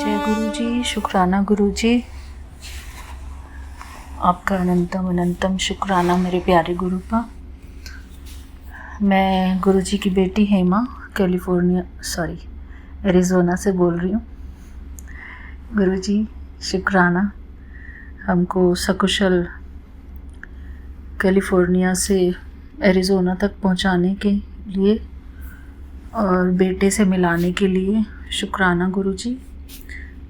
जय गुरु जी, शुक्राना गुरु जी, आपका अनंतम अनंतम शुक्राना मेरे प्यारे गुरु का। मैं गुरु जी की बेटी हेमा एरिज़ोना से बोल रही हूँ। गुरु जी शुक्राना, हमको सकुशल कैलिफोर्निया से एरिज़ोना तक पहुँचाने के लिए और बेटे से मिलाने के लिए शुक्राना गुरु जी।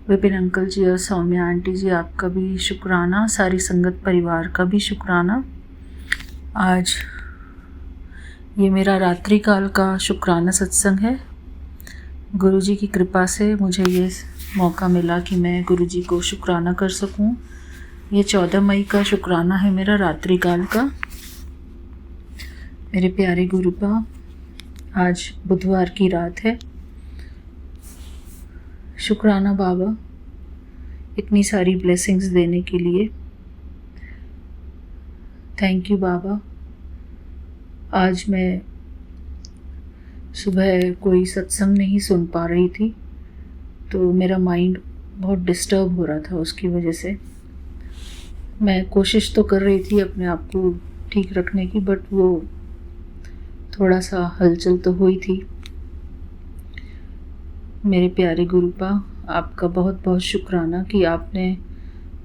विपिन अंकल जी और सौम्या आंटी जी, आपका भी शुक्राना। सारी संगत परिवार का भी शुक्राना। आज ये मेरा रात्रि काल का शुक्राना सत्संग है। गुरु जी की कृपा से मुझे ये मौका मिला कि मैं गुरु जी को शुक्राना कर सकूं। ये 14 मई का शुक्राना है मेरा रात्रि काल का। मेरे प्यारे गुरु का आज बुधवार की रात है। शुक्राना बाबा इतनी सारी ब्लेसिंग्स देने के लिए। थैंक यू बाबा। आज मैं सुबह कोई सत्संग नहीं सुन पा रही थी, तो मेरा माइंड बहुत डिस्टर्ब हो रहा था। उसकी वजह से मैं कोशिश तो कर रही थी अपने आप को ठीक रखने की, बट वो थोड़ा सा हलचल तो हुई थी। मेरे प्यारे गुरुपा, आपका बहुत बहुत शुक्राना कि आपने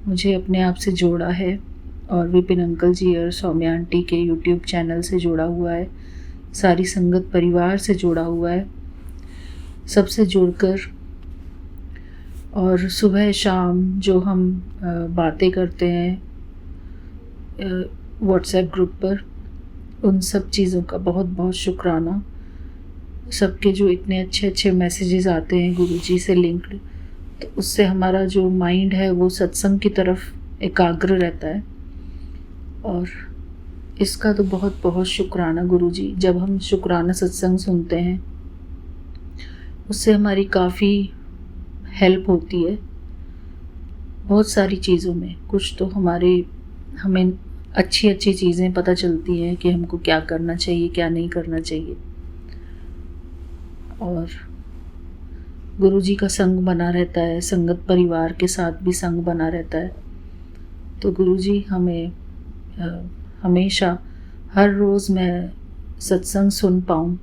मुझे अपने आप से जोड़ा है और विपिन अंकल जी और सौम्या आंटी के यूट्यूब चैनल से जोड़ा हुआ है, सारी संगत परिवार से जोड़ा हुआ है, सबसे जुड़कर। और सुबह शाम जो हम बातें करते हैं व्हाट्सएप ग्रुप पर, उन सब चीज़ों का बहुत बहुत शुक्राना। सबके जो इतने अच्छे अच्छे मैसेजेस आते हैं गुरु जी से लिंक्ड, तो उससे हमारा जो माइंड है वो सत्संग की तरफ एकाग्र रहता है। और इसका तो बहुत बहुत शुक्राना गुरु जी। जब हम शुक्राना सत्संग सुनते हैं उससे हमारी काफ़ी हेल्प होती है बहुत सारी चीज़ों में। कुछ तो हमें अच्छी अच्छी चीज़ें पता चलती हैं कि हमको क्या करना चाहिए, क्या नहीं करना चाहिए। और गुरु जी का संग बना रहता है, संगत परिवार के साथ भी संग बना रहता है। तो गुरु जी हमें हमेशा हर रोज़ मैं सत्संग सुन पाऊँ,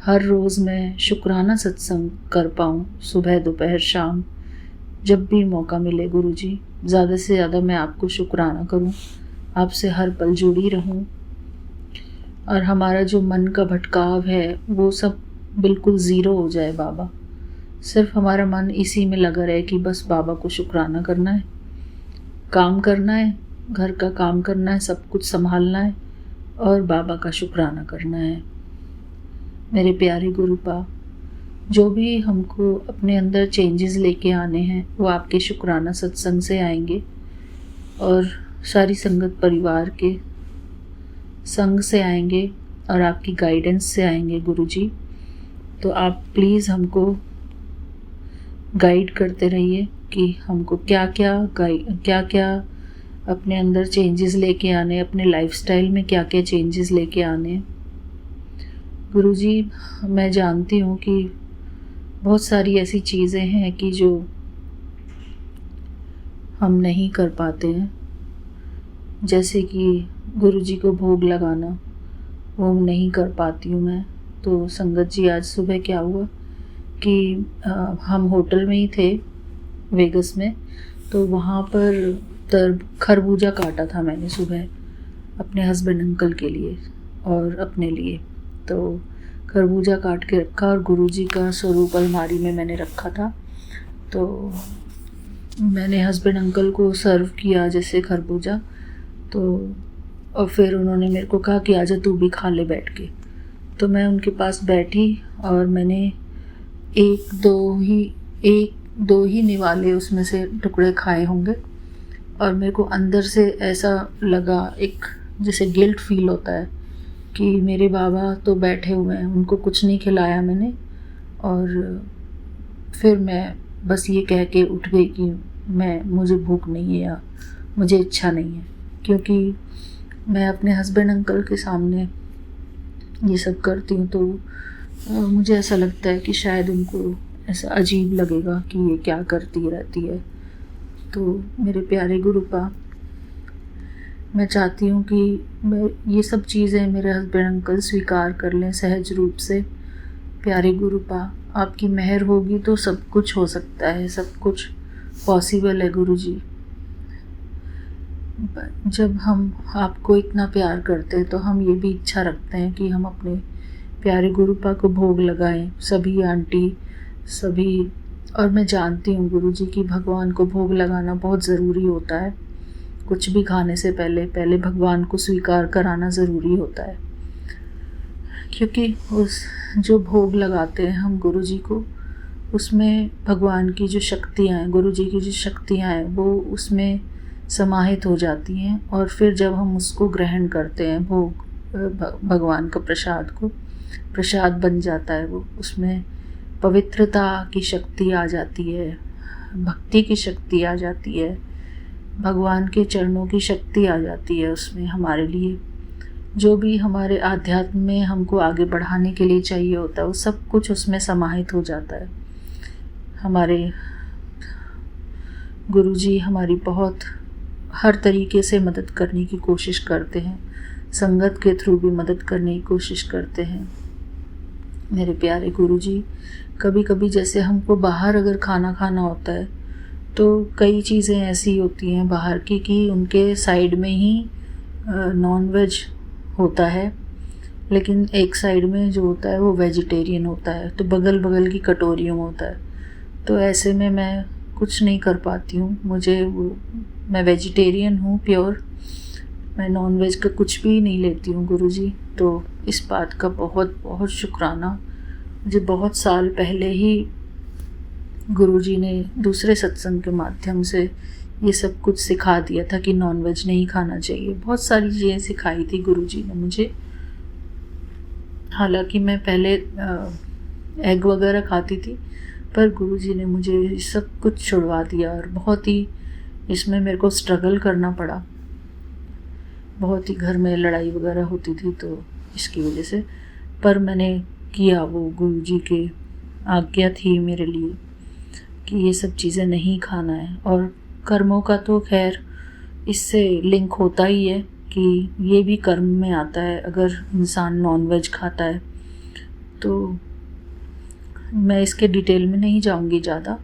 हर रोज़ मैं शुक्राना सत्संग कर पाऊँ, सुबह दोपहर शाम जब भी मौका मिले। गुरु जी ज़्यादा से ज़्यादा मैं आपको शुक्राना करूँ, आपसे हर पल जुड़ी रहूँ और हमारा जो मन का भटकाव है वो सब बिल्कुल ज़ीरो हो जाए बाबा। सिर्फ हमारा मन इसी में लगा रहे कि बस बाबा को शुक्राना करना है, काम करना है, घर का काम करना है, सब कुछ संभालना है और बाबा का शुक्राना करना है। मेरे प्यारे गुरुपा, जो भी हमको अपने अंदर चेंजेस लेके आने हैं वो आपके शुक्राना सत्संग से आएंगे और सारी संगत परिवार के संग से आएंगे और आपकी गाइडेंस से आएंगे गुरु जी। तो आप प्लीज़ हमको गाइड करते रहिए कि हमको क्या क्या अपने अंदर चेंजेस लेके आने, अपने लाइफस्टाइल में क्या क्या चेंजेस लेके आने। गुरु जी मैं जानती हूँ कि बहुत सारी ऐसी चीज़ें हैं कि जो हम नहीं कर पाते हैं, जैसे कि गुरु जी को भोग लगाना, वो नहीं कर पाती हूँ मैं। तो संगत जी आज सुबह क्या हुआ कि हम होटल में ही थे वेगस में, तो वहाँ पर खरबूजा काटा था मैंने सुबह अपने हस्बैंड अंकल के लिए और अपने लिए। तो खरबूजा काट के रखा और गुरुजी का स्वरूप अलमारी में मैंने रखा था। तो मैंने हस्बैंड अंकल को सर्व किया जैसे खरबूजा, तो और फिर उन्होंने मेरे को कहा कि आजा तू भी खा ले बैठ के। तो मैं उनके पास बैठी और मैंने एक दो ही निवाले उसमें से टुकड़े खाए होंगे और मेरे को अंदर से ऐसा लगा, एक जैसे गिल्ट फील होता है कि मेरे बाबा तो बैठे हुए हैं, उनको कुछ नहीं खिलाया मैंने। और फिर मैं बस ये कह के उठ गई कि मुझे भूख नहीं है या मुझे इच्छा नहीं है, क्योंकि मैं अपने हस्बैंड अंकल के सामने ये सब करती हूँ तो मुझे ऐसा लगता है कि शायद उनको ऐसा अजीब लगेगा कि ये क्या करती रहती है। तो मेरे प्यारे गुरुपा, मैं चाहती हूँ कि मैं ये सब चीज़ें मेरे हस्बैंड अंकल स्वीकार कर लें सहज रूप से। प्यारे गुरुपा, आपकी मेहर होगी तो सब कुछ हो सकता है, सब कुछ पॉसिबल है गुरुजी। जब हम आपको इतना प्यार करते हैं तो हम ये भी इच्छा रखते हैं कि हम अपने प्यारे गुरुपा को भोग लगाएं, सभी आंटी सभी। और मैं जानती हूँ गुरुजी कि भगवान को भोग लगाना बहुत ज़रूरी होता है। कुछ भी खाने से पहले पहले भगवान को स्वीकार कराना ज़रूरी होता है, क्योंकि उस जो भोग लगाते हैं हम गुरुजी को, उसमें भगवान की जो शक्तियाँ हैं, गुरुजी की जो शक्तियाँ हैं, वो उसमें समाहित हो जाती हैं। और फिर जब हम उसको ग्रहण करते हैं, भोग भगवान का प्रसाद बन जाता है वो, उसमें पवित्रता की शक्ति आ जाती है, भक्ति की शक्ति आ जाती है, भगवान के चरणों की शक्ति आ जाती है उसमें। हमारे लिए जो भी हमारे आध्यात्म में हमको आगे बढ़ाने के लिए चाहिए होता है, वो सब कुछ उसमें समाहित हो जाता है। हमारे गुरुजी हमारी बहुत हर तरीके से मदद करने की कोशिश करते हैं, संगत के थ्रू भी मदद करने की कोशिश करते हैं। मेरे प्यारे गुरुजी, कभी कभी जैसे हमको बाहर अगर खाना खाना होता है तो कई चीज़ें ऐसी होती हैं बाहर की कि उनके साइड में ही नॉन वेज होता है, लेकिन एक साइड में जो होता है वो वेजिटेरियन होता है, तो बगल बगल की कटोरियों में होता है। तो ऐसे में मैं कुछ नहीं कर पाती हूँ। मैं वेजिटेरियन हूँ प्योर, मैं नॉन वेज का कुछ भी नहीं लेती हूँ गुरुजी। तो इस बात का बहुत बहुत शुक्राना। मुझे बहुत साल पहले ही गुरुजी ने दूसरे सत्संग के माध्यम से ये सब कुछ सिखा दिया था कि नॉन वेज नहीं खाना चाहिए। बहुत सारी चीज़ें सिखाई थी गुरुजी ने मुझे। हालांकि मैं पहले एग वगैरह खाती थी, पर गुरुजी ने मुझे सब कुछ छुड़वा दिया और बहुत ही इसमें मेरे को स्ट्रगल करना पड़ा। बहुत ही घर में लड़ाई वगैरह होती थी तो इसकी वजह से, पर मैंने किया, वो गुरुजी के आज्ञा थी मेरे लिए कि ये सब चीज़ें नहीं खाना है। और कर्मों का तो खैर इससे लिंक होता ही है कि ये भी कर्म में आता है अगर इंसान नॉन वेज खाता है। तो मैं इसके डिटेल में नहीं जाऊंगी ज़्यादा।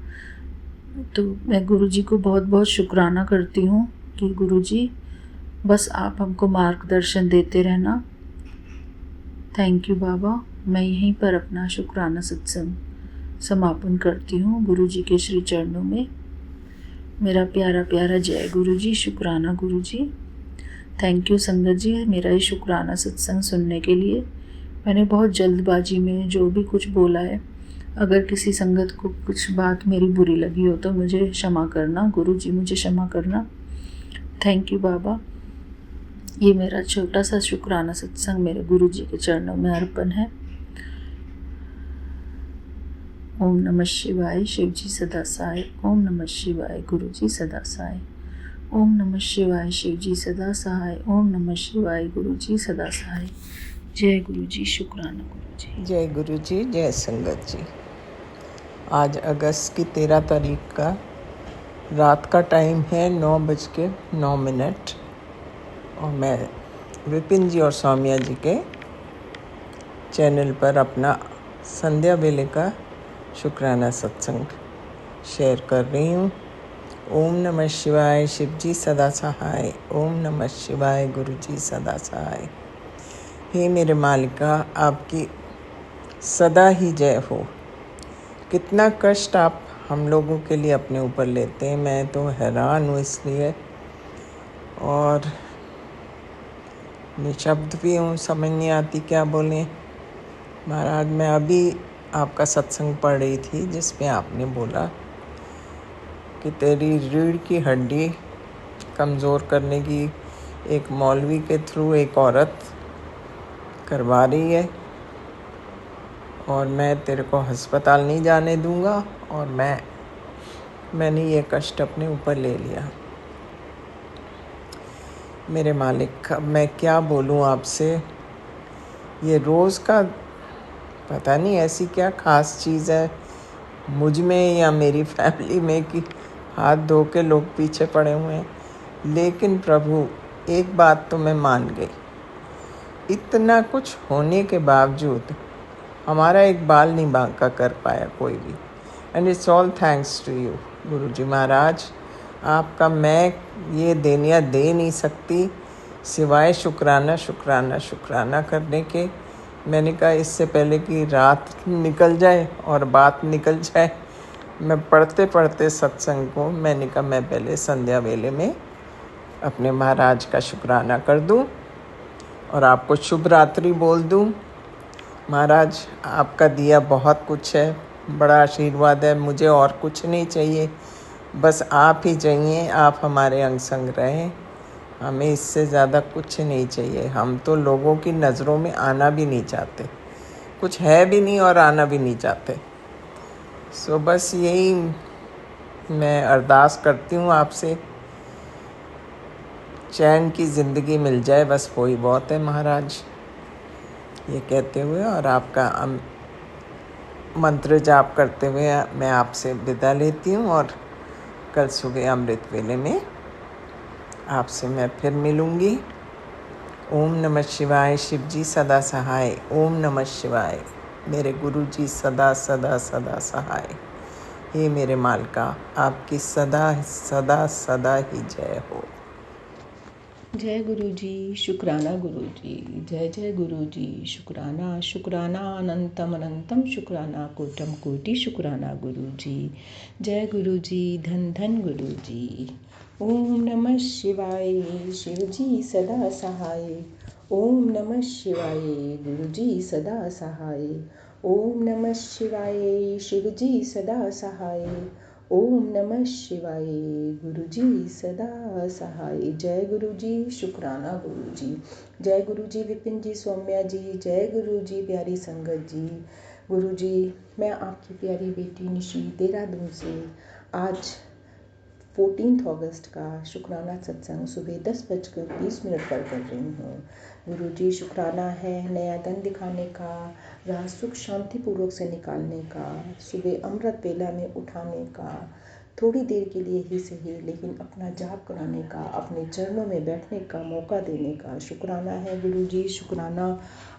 तो मैं गुरुजी को बहुत बहुत शुक्राना करती हूँ कि गुरुजी बस आप हमको मार्गदर्शन देते रहना। थैंक यू बाबा। मैं यहीं पर अपना शुक्राना सत्संग समापन करती हूँ गुरुजी के श्री चरणों में। मेरा प्यारा प्यारा जय गुरुजी। शुक्राना गुरुजी। थैंक यू संगत जी मेरा ये शुक्राना सत्संग सुनने के लिए। मैंने बहुत जल्दबाजी में जो भी कुछ बोला है, अगर किसी संगत को कुछ बात मेरी बुरी लगी हो तो मुझे क्षमा करना गुरुजी, मुझे क्षमा करना। थैंक यू बाबा। ये मेरा छोटा सा शुक्राना सत्संग मेरे गुरुजी के चरणों में अर्पण है। ओम नमः शिवाय। शिव जी सदा सहाय। ओम नमः शिवाय। गुरु जी सदा सहाय। ओम नमः शिवाय। शिव जी सदा सहाय। ओम नमः शिवाय। गुरु जी सदा सहाय। जय गुरु जी। शुक्राना गुरु जी। जय गुरु जी। जय संगत जी। आज अगस्त की 13 तारीख का रात का टाइम है 9:09 और मैं विपिन जी और सौम्या जी के चैनल पर अपना संध्या वेले का शुक्राना सत्संग शेयर कर रही हूँ। ओम नमः शिवाय। शिव जी सदा सहाय। ओम नमः शिवाय। गुरु जी सदा सहाय। हे मेरे मालिका, आपकी सदा ही जय हो। कितना कष्ट आप हम लोगों के लिए अपने ऊपर लेते हैं, मैं तो हैरान हूँ इसलिए, और निशब्द भी हूँ, समझ नहीं आती क्या बोलें। महाराज, मैं अभी आपका सत्संग पढ़ रही थी जिसमें आपने बोला कि तेरी रीढ़ की हड्डी कमज़ोर करने की एक मौलवी के थ्रू एक औरत करवा रही है और मैं तेरे को अस्पताल नहीं जाने दूंगा, और मैंने ये कष्ट अपने ऊपर ले लिया। मेरे मालिक, अब मैं क्या बोलूं आपसे। ये रोज़ का पता नहीं ऐसी क्या ख़ास चीज़ है मुझ में या मेरी फैमिली में कि हाथ धो के लोग पीछे पड़े हुए हैं। लेकिन प्रभु, एक बात तो मैं मान गई, इतना कुछ होने के बावजूद हमारा एक बाल नहीं बांका कर पाया कोई भी। And it's all thanks to you Guru ji महाराज। आपका मैं ये देनिया दे नहीं सकती सिवाय शुक्राना शुक्राना शुक्राना करने के। मैंने कहा इससे पहले कि रात निकल जाए और बात निकल जाए, मैं पढ़ते पढ़ते सत्संग को मैंने कहा मैं पहले संध्या वेले में अपने महाराज का शुक्राना कर दूं और आपको शुभ रात्रि बोल दूं। महाराज, आपका दिया बहुत कुछ है, बड़ा आशीर्वाद है, मुझे और कुछ नहीं चाहिए, बस आप ही चाहिए। आप हमारे अंग संग रहें, हमें इससे ज़्यादा कुछ नहीं चाहिए। हम तो लोगों की नज़रों में आना भी नहीं चाहते, कुछ है भी नहीं और आना भी नहीं चाहते। सो बस यही मैं अरदास करती हूँ आपसे, चैन की ज़िंदगी मिल जाए, बस वही बहुत है महाराज। ये कहते हुए और आपका मंत्र जाप करते हुए मैं आपसे विदा लेती हूँ और कल सुबह अमृत वेले में आपसे मैं फिर मिलूँगी। ओम नमः शिवाय। शिव जी सदा सहाय। ओम नमः शिवाय। मेरे गुरु जी सदा सदा सदा सहाय। हे मेरे मालिका, आपकी सदा सदा सदा ही जय हो। जय गुरु जी, शुक्राना गुरु जी। जय जय गुरु जी, शुक्राना शुक्राना अनंतम अनंतम शुक्राना कोटम कोटि शुक्राना गुरु जी। जय गुरु जी, धन धन गुरु जी। ओम नमः शिवाय। शिव जी सदा सहाय। ओम नमः शिवाय। गुरु जी सदा सहाय। ओम नमः शिवाय। शिव जी सदा सहाय। ओम नमः शिवाय। गुरु जी सदा सहाय। जय गुरु जी, शुक्राना गुरु जी। जय गुरु जी विपिन जी, सौम्या जी। जय गुरु जी प्यारी संगत जी। गुरु जी, मैं आपकी प्यारी बेटी निशी देहरादून से आज 14 अगस्त का शुक्राना सत्संग सुबह 10:20 पर कर रही हूँ। गुरु जी, शुक्राना है नया दिन दिखाने का, राह सुख शांति पूर्वक से निकालने का, सुबह अमृत वेला में उठाने का, थोड़ी देर के लिए ही सही लेकिन अपना जाप कराने का, अपने चरणों में बैठने का मौका देने का शुक्राना है। गुरु जी, शुक्राना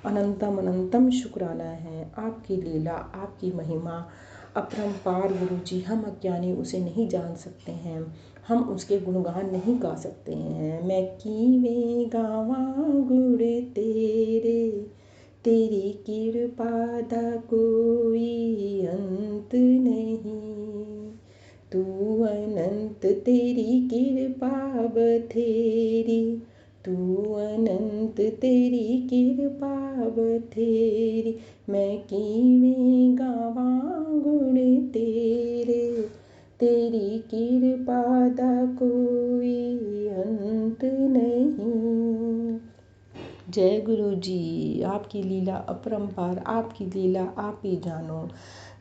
अनंतम अनंतम शुक्राना है। आपकी लीला, आपकी महिमा अपरंपार गुरु जी, हम अज्ञानी उसे नहीं जान सकते हैं, हम उसके गुणगान नहीं गा सकते हैं। मैं कीवें गावां गुण तेरे, तेरी कृपा दा कोई अंत नहीं। तू अनंत, तेरी कृपा बथेरी, तू अनंत, तेरी कृपा बथेरी। मैं कीवें गावां गुण तेरे, तेरी कृपा दा कोई अंत नहीं। जय गुरु जी, आपकी लीला अपरंपार, आपकी लीला आप ही जानो।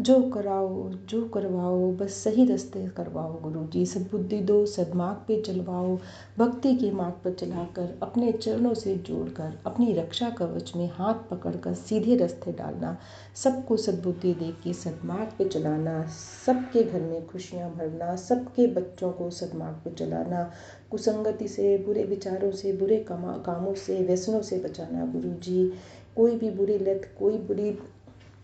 जो कराओ जो करवाओ बस सही रास्ते करवाओ गुरु जी। सद्बुद्धि दो, सदमार्ग पे चलवाओ, भक्ति के मार्ग पर चलाकर अपने चरणों से जोड़कर अपनी रक्षा कवच में हाथ पकड़कर सीधे रास्ते डालना, सबको सद्बुद्धि दे के सदमार्ग पे चलाना, सबके घर में खुशियाँ भरना, सबके बच्चों को सदमार्ग पे चलाना, कुसंगति से, बुरे विचारों से, बुरे कामों से, व्यसनों से बचाना गुरु जी। कोई भी बुरी लत, कोई बुरी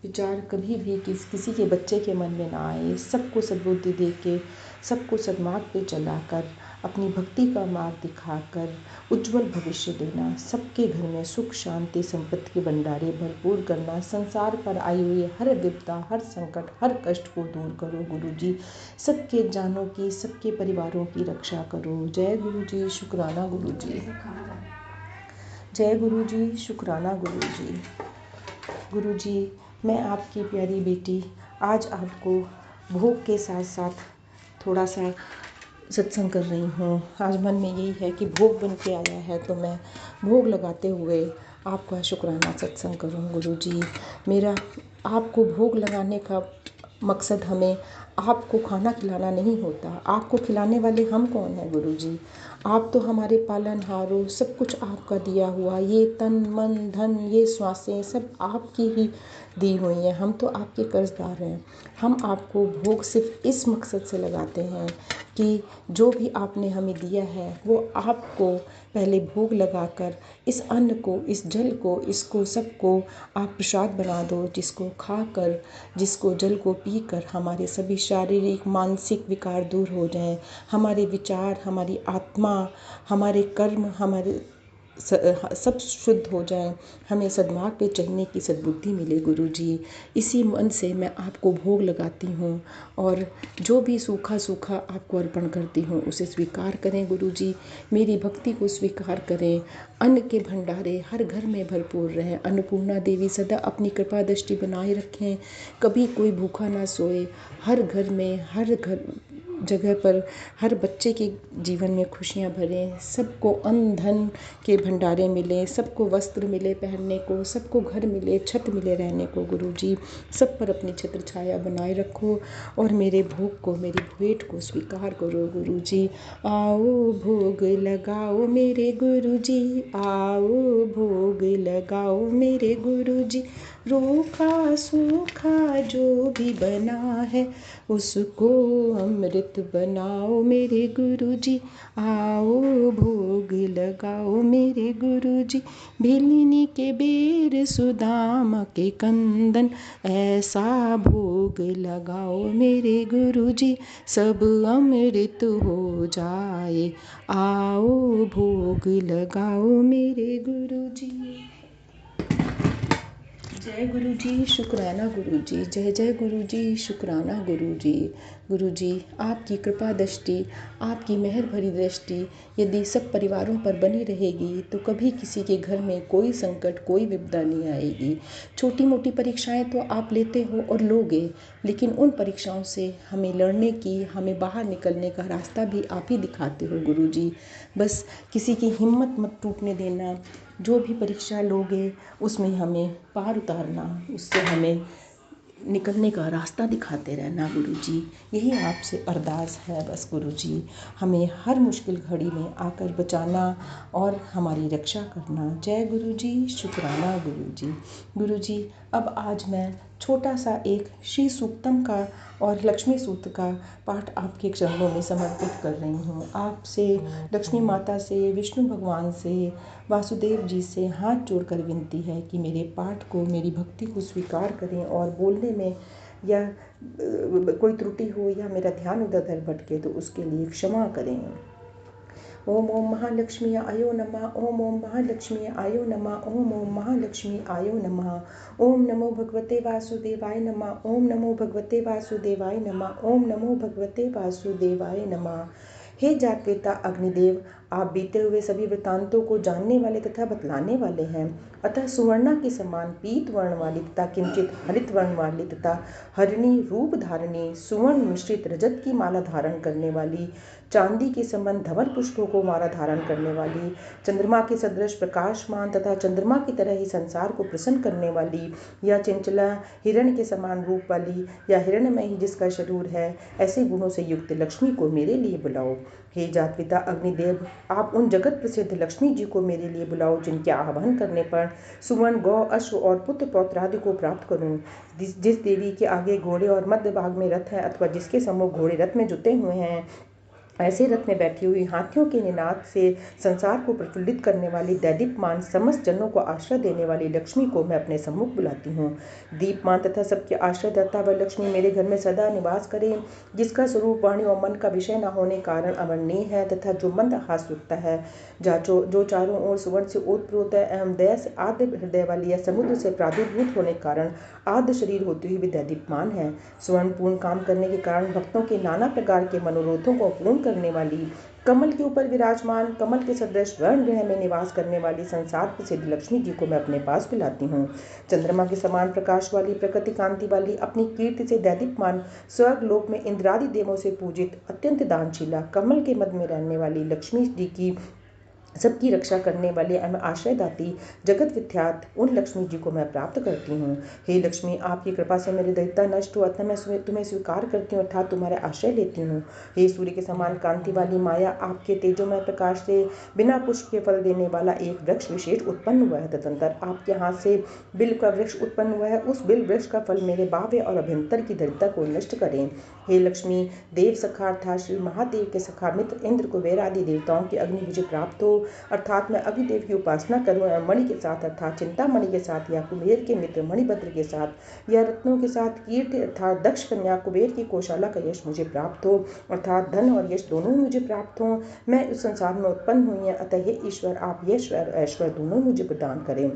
विचार कभी भी किसी के बच्चे के मन में ना आए। सबको सद्बुद्धि दे के, सबको सदमार्ग पे चलाकर, अपनी भक्ति का मार्ग दिखाकर उज्जवल भविष्य देना, सबके घर में सुख शांति संपत्ति के भंडारे भरपूर करना, संसार पर आई हुई हर विपदा, हर संकट, हर कष्ट को दूर करो गुरु जी। सबके जानों की, सबके परिवारों की रक्षा करो। जय गुरु जी, शुक्राना गुरु जी। जय गुरु जी, शुक्राना गुरु जी। गुरु जी, मैं आपकी प्यारी बेटी आज आपको भोग के साथ साथ थोड़ा सा सत्संग कर रही हूँ। आज मन में यही है कि भोग बन के आया है तो मैं भोग लगाते हुए आपका शुक्राना सत्संग करूँ गुरु जी। मेरा आपको भोग लगाने का मकसद हमें आपको खाना खिलाना नहीं होता। आपको खिलाने वाले हम कौन हैं गुरु जी? आप तो हमारे पालनहार हो, सब कुछ आपका दिया हुआ, ये तन मन धन ये श्वासें सब आपकी ही दी हुई हैं। हम तो आपके कर्जदार हैं। हम आपको भोग सिर्फ इस मकसद से लगाते हैं कि जो भी आपने हमें दिया है वो आपको पहले भोग लगाकर इस अन्न को, इस जल को, इसको सबको आप प्रसाद बना दो, जिसको खाकर, जिसको जल को पीकर हमारे सभी शारीरिक मानसिक विकार दूर हो जाएं, हमारे विचार, हमारी आत्मा, हमारे कर्म, हमारे सब शुद्ध हो जाएं, हमें सद्मार्ग पे चलने की सद्बुद्धि मिले गुरुजी। इसी मन से मैं आपको भोग लगाती हूँ और जो भी सूखा सूखा आपको अर्पण करती हूँ उसे स्वीकार करें गुरुजी। मेरी भक्ति को स्वीकार करें। अन्न के भंडारे हर घर में भरपूर रहें। अन्नपूर्णा देवी सदा अपनी कृपा दृष्टि बनाए रखें। कभी कोई भूखा ना सोए। हर घर में, हर घर जगह पर, हर बच्चे के जीवन में खुशियाँ भरें। सबको अन्न धन के भंडारे मिले, सबको वस्त्र मिले पहनने को, सबको घर मिले, छत मिले रहने को गुरुजी। सब पर अपनी छत्र छाया बनाए रखो और मेरे भोग को, मेरी भेंट को स्वीकार करो गुरुजी। आओ भोग लगाओ मेरे गुरुजी, आओ भोग लगाओ मेरे गुरुजी। रूखा सूखा जो भी बना है उसको अमृत बनाओ मेरे गुरुजी। आओ भोग लगाओ मेरे गुरुजी। भिलनी के बेर सुदामा के कंदन, ऐसा भोग लगाओ मेरे गुरुजी, सब अमृत हो जाए। आओ भोग लगाओ मेरे गुरुजी। जय गुरु जी, शुक्राना गुरु जी। जय जय गुरु जी, शुक्राना गुरु जी। गुरु जी, आपकी कृपा दृष्टि, आपकी मेहर भरी दृष्टि यदि सब परिवारों पर बनी रहेगी तो कभी किसी के घर में कोई संकट, कोई विपदा नहीं आएगी। छोटी मोटी परीक्षाएं तो आप लेते हो और लोगे, लेकिन उन परीक्षाओं से हमें लड़ने की, हमें बाहर निकलने का रास्ता भी आप ही दिखाते हो गुरु जी। बस किसी की हिम्मत मत टूटने देना। जो भी परीक्षा लोगे उसमें हमें पार उतारना, उससे हमें निकलने का रास्ता दिखाते रहना गुरुजी। यही आपसे अरदास है बस गुरुजी। हमें हर मुश्किल घड़ी में आकर बचाना और हमारी रक्षा करना। जय गुरुजी, शुक्राना गुरुजी। गुरुजी, अब आज मैं छोटा सा एक श्री सूक्तम का और लक्ष्मी सूत्र का पाठ आपके चरणों में समर्पित कर रही हूँ। आपसे, लक्ष्मी माता से, विष्णु भगवान से, वासुदेव जी से हाथ जोड़कर विनती है कि मेरे पाठ को, मेरी भक्ति को स्वीकार करें और बोलने में या कोई त्रुटि हो या मेरा ध्यान उधर उधर भटके तो उसके लिए क्षमा करें। ओम ओम महालक्ष्मी आयो नमः। ओम ओम महालक्ष्मी आयो नमः। ओम ओम महालक्ष्मी आयो नमः। ओम नमो भगवते वासुदेवाय नमः। ओम नमो भगवते वासुदेवाय नमः। ओम नमो भगवते वासुदेवाय नमः। हे जातवेता अग्निदेव, आप बीते हुए सभी वृत्तांतों को जानने वाले तथा बतलाने वाले हैं। अतः सुवर्णा के समान पीत वर्ण वाली तथा किंचित हरित वर्ण वाली तथा हरिणी रूप धारिणी, सुवर्ण मिश्रित रजत की माला धारण करने वाली, चांदी के समान धवल पुष्पों को माला धारण करने वाली, चंद्रमा के सदृश प्रकाशमान तथा चंद्रमा की तरह ही संसार को प्रसन्न करने वाली, या चंचला हिरण के समान रूप वाली, या हिरण्यमय ही जिसका शरीर है, ऐसे गुणों से युक्त लक्ष्मी को मेरे लिए बुलाओ। हे जातपिता अग्निदेव, आप उन जगत प्रसिद्ध लक्ष्मी जी को मेरे लिए बुलाओ जिनके आह्वान करने पर सुवर्ण, गौ, अश्व और पुत्र पौत्र आदि को प्राप्त करूं। जिस देवी के आगे घोड़े और मध्य भाग में रथ है अथवा जिसके सम्मुख घोड़े रथ में जुटे हुए हैं, ऐसे रथ में बैठी हुई हाथियों के निनाद से संसार को प्रफुल्लित करने वाली, दैदीप्यमान समस्त जनों को आश्रय देने वाली लक्ष्मी को मैं अपने सम्मुख बुलाती हूँ। दीपमान तथा सबके आश्रयदाता वह लक्ष्मी मेरे घर में सदा निवास करे, जिसका स्वरूप वाणी और मन का विषय न होने कारण अवर्णनीय है तथा जो मंद हास रखता है, जो चारों ओर सुवर्ण से ओतप्रोत है एवं दया से आद्य हृदय वाली या समुद्र से प्रादुर्भूत होने कारण आद्य शरीर होते हुए भी दैदीप्यमान है। स्वर्ण पूर्ण काम करने के कारण भक्तों के नाना प्रकार के मनोरथों को पूर्ण करने वाली, कमल के ऊपर विराजमान, कमल के सदृश वर्ण ग्रह में निवास करने वाली संसार प्रसिद्ध लक्ष्मी जी को मैं अपने पास बुलाती हूँ। चंद्रमा के समान प्रकाश वाली, प्रकृति कांति वाली, अपनी कीर्ति से दैदीप्यमान, स्वर्ग लोक में इंद्रादि देवों से पूजित, अत्यंत दानशीला, कमल के मध्य में रहने वाली लक्ष्मी जी की सबकी रक्षा करने वाले एवं आश्रयदाती जगत विख्यात उन लक्ष्मी जी को मैं प्राप्त करती हूँ। हे लक्ष्मी, आपकी कृपा से मेरी दैत्यता नष्ट हो अतः मैं तुम्हें स्वीकार करती हूँ अर्थात तुम्हारे आश्रय लेती हूँ। हे सूर्य के समान कांति वाली माया, आपके तेजोमय प्रकाश से बिना पुष्प के फल देने वाला एक वृक्ष विशेष उत्पन्न हुआ है। तदंतर आपके हाथ से बिल का वृक्ष उत्पन्न हुआ है। उस बिल वृक्ष का फल मेरे बाह्य और अभ्यंतर की दरिद्रता को नष्ट करें। हे लक्ष्मी, देव सखा अर्थात श्री महादेव के सखा मित्र इंद्र कुबेर आदि देवताओं की अग्नि मुझे प्राप्त हो अर्थात मैं अग्निदेव की उपासना करूं एवं मणि के साथ अर्थात चिंतामणि के साथ या कुबेर के मित्र मणिभद्र के साथ या रत्नों के साथ कीर्ति अर्थात दक्ष कन्या कुबेर की कौशला का यश मुझे प्राप्त हो अर्थात धन और यश दोनों मुझे प्राप्त हो। मैं इस संसार में उत्पन्न हुई है अतः हे ईश्वर, आप यश और ऐश्वर्य दोनों मुझे प्रदान करें।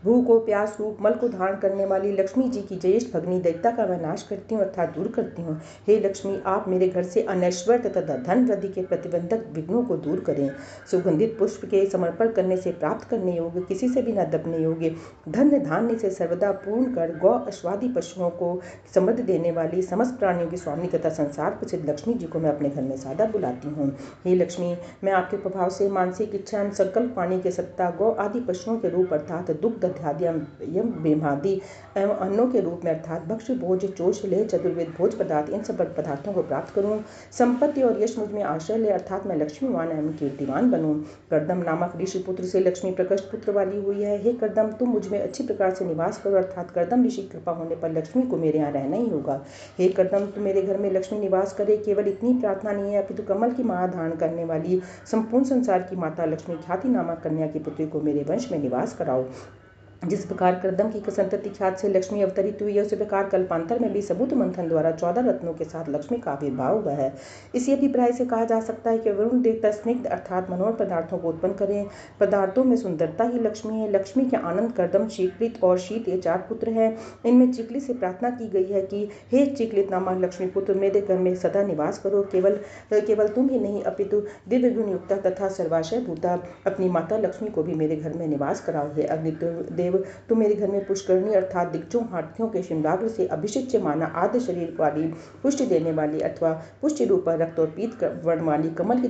भूख को प्यास रूप मल को धारण करने वाली लक्ष्मी जी की ज्येष्ठ भगनी दैत्य का मैं नाश करती हूँ अर्थात दूर करती हूँ। हे लक्ष्मी, आप मेरे घर से अनैश्वर्य तथा धन वृद्धि के प्रतिबंधक विघ्नों को दूर करें। सुगंधित पुष्प के समर्पण करने से प्राप्त करने योग्य, किसी से भी न दबने योग्य धन्य धान्य से सर्वदा पूर्ण कर गौ अश्वादी पशुओं को समृद्ध देने वाली समस्त प्राणियों की स्वामी तथा संसार प्रसिद्ध लक्ष्मी जी को मैं अपने घर में सादा बुलाती हूँ। हे लक्ष्मी, मैं आपके प्रभाव से मानसिक इच्छा एवं संकल्प पानी के सत्ता गौ आदि पशुओं के रूप अर्थात दुग्ध यम बेमादी एवं अन्नों के रूप में अर्थात भक्ष्य भोज चोष ले चतुर्वेद भोज पदार्थ इन सब पदार्थों को प्राप्त करूं। संपत्ति और यश मुझ में आश्रय ले अर्थात मैं लक्ष्मीवान एवं कीर्तिवान बनूं। कर्दम नामक ऋषि पुत्र से लक्ष्मी प्रकट पुत्र वाली हुई है। हे कर्दम, तुम मुझ में अच्छी प्रकार से निवास करो अर्थात कर्दम ऋषि की कृपा होने पर लक्ष्मी को मेरे यहाँ रहना ही होगा। हे कर्दम, तुम मेरे घर में लक्ष्मी निवास करे केवल इतनी प्रार्थना नहीं है अपितु कमल की माला धारण करने वाली संपूर्ण संसार की माता लक्ष्मी ख्याति नामक कन्या की पुत्री को मेरे वंश में निवास कराओ। जिस प्रकार कर्दम की संतति ख्यात से लक्ष्मी अवतरित हुई है उसी प्रकार कल्पांतर में भी सबूत मंथन द्वारा 14 रत्नों के साथ लक्ष्मी का आविर्भाव हुआ है। इसी अभिप्राय से कहा जा सकता है कि वरुण देवता स्निग्ध अर्थात मनोहर पदार्थों को उत्पन्न करें। पदार्थों में सुंदरता ही लक्ष्मी है। लक्ष्मी के आनंद कर्दम चिक्लित और शीत ये 4 पुत्र हैं। इनमें चिक्लित से प्रार्थना की गई है कि हे चिक्लित नामक लक्ष्मी पुत्र, मेरे घर में सदा निवास करो। केवल तुम ही नहीं अपितु दिव्य गुण युक्ता तथा सर्वाशय भूता अपनी माता लक्ष्मी को भी मेरे घर में निवास कराओ। हे अग्निदेव, तुम मेरे घर में पुष्करणी अर्थात दिग्गजों हाथियों के श्रृंगार से अभिषिक्त माना आद्य शरीर वाली पुष्टि देने वाली अथवा पुष्टि रूप रक्त और पीत वर्ण वाली कमल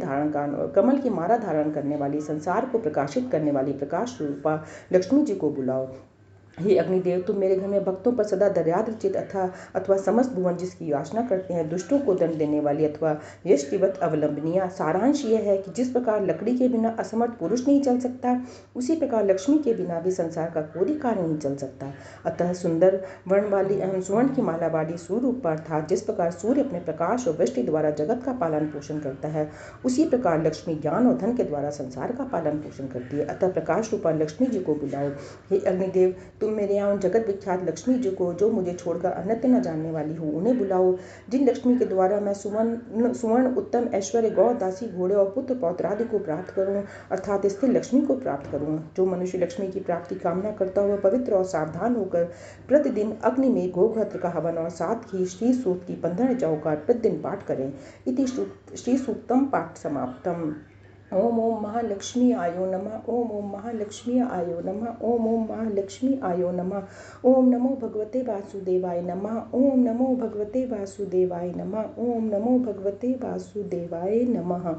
की माला धारण करने वाली संसार को प्रकाशित करने वाली प्रकाश रूपा लक्ष्मी जी को बुलाओ। हे अग्निदेव, तुम मेरे घर में भक्तों पर सदा दर्याद्र चित अथवा समस्त भुवन जिसकी याचना करते हैं दुष्टों को दंड देने वाली अथवा यशवत अवलंबनिया। सारांश यह है कि जिस प्रकार लकड़ी के बिना असमर्थ पुरुष नहीं चल सकता उसी प्रकार लक्ष्मी के बिना भी संसार का कोई कार्य नहीं चल सकता। अतः सुंदर वर्ण वाली एवं सुवर्ण की माला वाली सूर्य अर्थात जिस प्रकार सूर्य अपने प्रकाश और वृष्टि द्वारा जगत का पालन पोषण करता है उसी प्रकार लक्ष्मी ज्ञान और धन के द्वारा संसार का पालन पोषण करती है। अतः प्रकाश रूपा लक्ष्मी जी को बुलाओ। हे अग्निदेव, तुम मेरे यहाँ उन जगत विख्यात लक्ष्मी जी को जो मुझे छोड़कर अन्यत्र न जानने वाली हूँ उन्हें बुलाओ। जिन लक्ष्मी के द्वारा मैं सुवर्ण उत्तम ऐश्वर्य गौ दासी घोड़े और पुत्र पौत्र आदि को प्राप्त करूँ अर्थात स्थिर लक्ष्मी को प्राप्त करूँ। जो मनुष्य लक्ष्मी की प्राप्ति कामना करता हुआ पवित्र और सावधान होकर प्रतिदिन अग्नि में गोघत्र का हवन और साथ ही श्री सूक्त की 15 ऋचाओं का प्रतिदिन पाठ करें। इति श्री सूक्तम पाठ समाप्तम। ओम ओम महालक्ष्मी आयो नमः। ओम ओम महालक्ष्मी आयो नमः। ओम ओम महालक्ष्मी आयो नमः। ओम नमो भगवते वासुदेवाय नमः। ओम नमो भगवते वासुदेवाय नमः। ओम नमो भगवते वासुदेवाय नमः।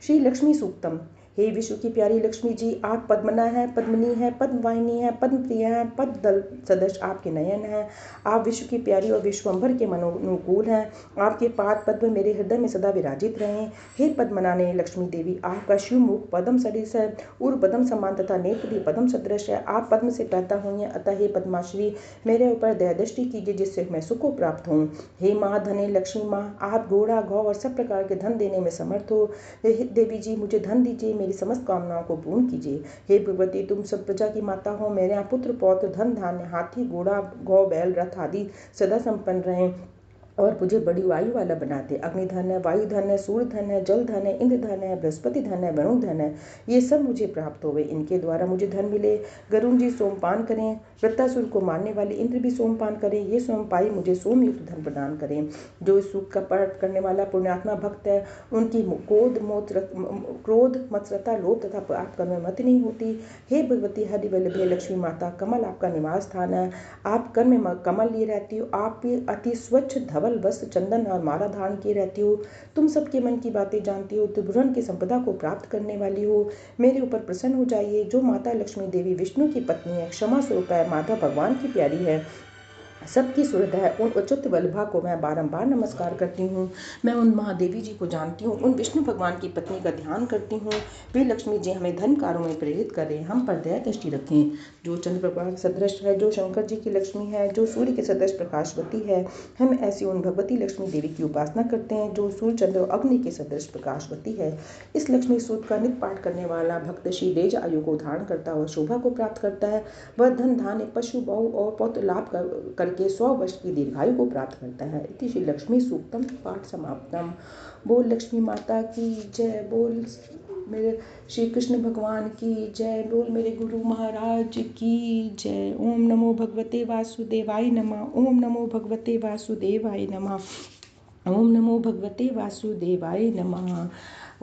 श्री लक्ष्मी सूक्तम। हे विश्व की प्यारी लक्ष्मी जी, आप पद्मना है, पद्मनी है, पद्मवाहिनी है, पद्मप्रिय है, पद दल सदस्य आपके नयन है। आप विश्व की प्यारी और विश्वंभर के मनोनुकूल हैं। आपके पाद पद्म मेरे हृदय में सदा विराजित रहें। हे पद्मना ने लक्ष्मी देवी, आपका शिवमुख पद्म सदृश है, उर्व पद्म समान तथा नेत्र भी पद्म सदृश है। आप पद्म से पैदा हुई हैं, अतः हे पद्माश्री मेरे ऊपर दया दृष्टि कीजिए जिससे मैं सुख को प्राप्त हूँ। हे माँ धने लक्ष्मी माँ, आप घोड़ा गौ और सब प्रकार के धन देने में समर्थ हो। देवी जी, मुझे धन दीजिए, मेरी समस्त कामनाओं को पूर्ण कीजिए। हे भगवती, तुम सब प्रजा की माता हो। मेरे यहाँ पुत्र पौत्र धन धान्य हाथी घोड़ा गौ बैल रथ आदि सदा संपन्न रहें और मुझे बड़ी वायु वाला बनाते। अग्नि धन है, वायु धन है, सूर्य धन है, जल धन है, इंद्र धन है, बृहस्पति धन है, वरुण धन है, ये सब मुझे प्राप्त होवे। इनके द्वारा मुझे धन मिले। गरुण जी सोमपान करें, वृत्तासुर को मारने वाले इंद्र भी सोमपान करें। ये सोम पाई मुझे सोमयुक्त धन प्रदान करें। जो इस सुख का पाठ करने वाला पुण्यात्मा भक्त है उनकी क्रोध मत्सरता लोभ तथा पाप कर्म मत नहीं होती। हे भगवती हरि वल्लभे लक्ष्मी माता, कमल आपका निवास स्थान है। आप कर्म में कमल लिए रहती हो। आप भी अति स्वच्छ धवल धवल वस्त्र, चंदन और माला धारण किए रहती हो। तुम सबके मन की बातें जानती हो, त्रिभुवन की संपदा को प्राप्त करने वाली हो। मेरे ऊपर प्रसन्न हो जाइए। जो माता लक्ष्मी देवी विष्णु की पत्नी है, क्षमा स्वरूप है, माधव भगवान की प्यारी है, सबकी सूरत है, उन उच्च वल्लभा को मैं बारंबार नमस्कार करती हूँ। मैं उन महादेवी जी को जानती हूँ, उन विष्णु भगवान की पत्नी का ध्यान करती हूँ। वे लक्ष्मी जी हमें धन कार्यों में प्रेरित करें, हम पर दया दृष्टि रखें। जो चंद्र प्रकाश सदृश है, जो शंकर जी की लक्ष्मी है, जो सूर्य के सदृश प्रकाशवती है, हम ऐसी उन भगवती लक्ष्मी देवी की उपासना करते हैं जो सूर्य चंद्र और अग्नि के सदृश प्रकाशवती है। इस लक्ष्मी सूत्र का नित्य पाठ करने वाला भक्त श्री देज आयु को धारण करता हुआ शोभा को प्राप्त करता है। वह धन धान्य पशु बहु और पौत्र लाभ करके 100 वर्ष की दीर्घायु को प्राप्त करता है। इति श्री लक्ष्मी सूक्तम पाठ समाप्तम। बोल लक्ष्मी माता की जय, बोल मेरे श्री कृष्ण भगवान की जय, बोल मेरे गुरु महाराज की जय। ओम नमो भगवते वासुदेवाय नमः। ओम नमो भगवते वासुदेवाय नमः। ओम नमो भगवते वासुदेवाय नमः।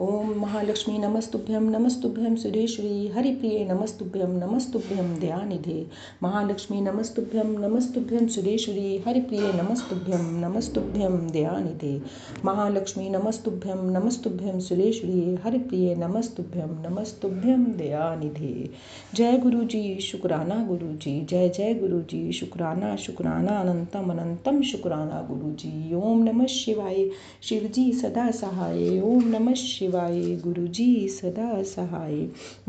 ओम महालक्ष्मी नमस्तुभ्यं नमस्तुभ्यं सुरेश्वरी हरिप्रिये नमस्तुभ्यं नमस्तुभ्यं दयानिधे। महालक्ष्मी नमस्तुभ्यं नमस्तुभ्यं सुरेश्वरी हरिप्रिये नमस्तुभ्यं नमस्तुभ्यं दयानिधे। महालक्ष्मी नमस्तुभ्यं नमस्तुभ्यं सुरेश्वरी हरिप्रिये नमस्तुभ्यं नमस्तुभ्यं दयानिधे। जय गुरु जी, शुक्राना गुरु जी, जय जय गुरु जी, शुक्राना शुक्राना अनंतम अनंतम शुक्राना गुरु जी। ओम नमः शिवाय, शिव जी सदा सहाय। ओम नमः शिवाय, गुरु जी सदा सहाय।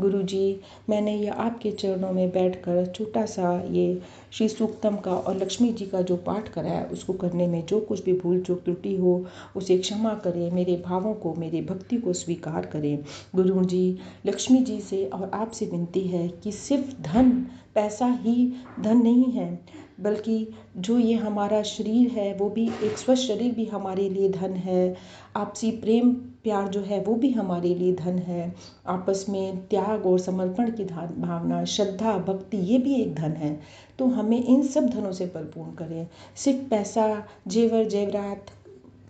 गुरु जी, मैंने ये आपके चरणों में बैठकर छोटा सा ये श्री सूक्तम का और लक्ष्मी जी का जो पाठ करा है, उसको करने में जो कुछ भी भूल चूक त्रुटि हो उसे क्षमा करें, मेरे भावों को, मेरी भक्ति को स्वीकार करें। गुरु जी, लक्ष्मी जी से और आपसे विनती है कि सिर्फ धन पैसा ही धन नहीं है, बल्कि जो ये हमारा शरीर है वो भी एक स्वस्थ शरीर भी हमारे लिए धन है। आपसी प्रेम प्यार जो है वो भी हमारे लिए धन है। आपस में त्याग और समर्पण की भावना, श्रद्धा, भक्ति, ये भी एक धन है। तो हमें इन सब धनों से भरपूर करें। सिर्फ पैसा, जेवर जेवरात,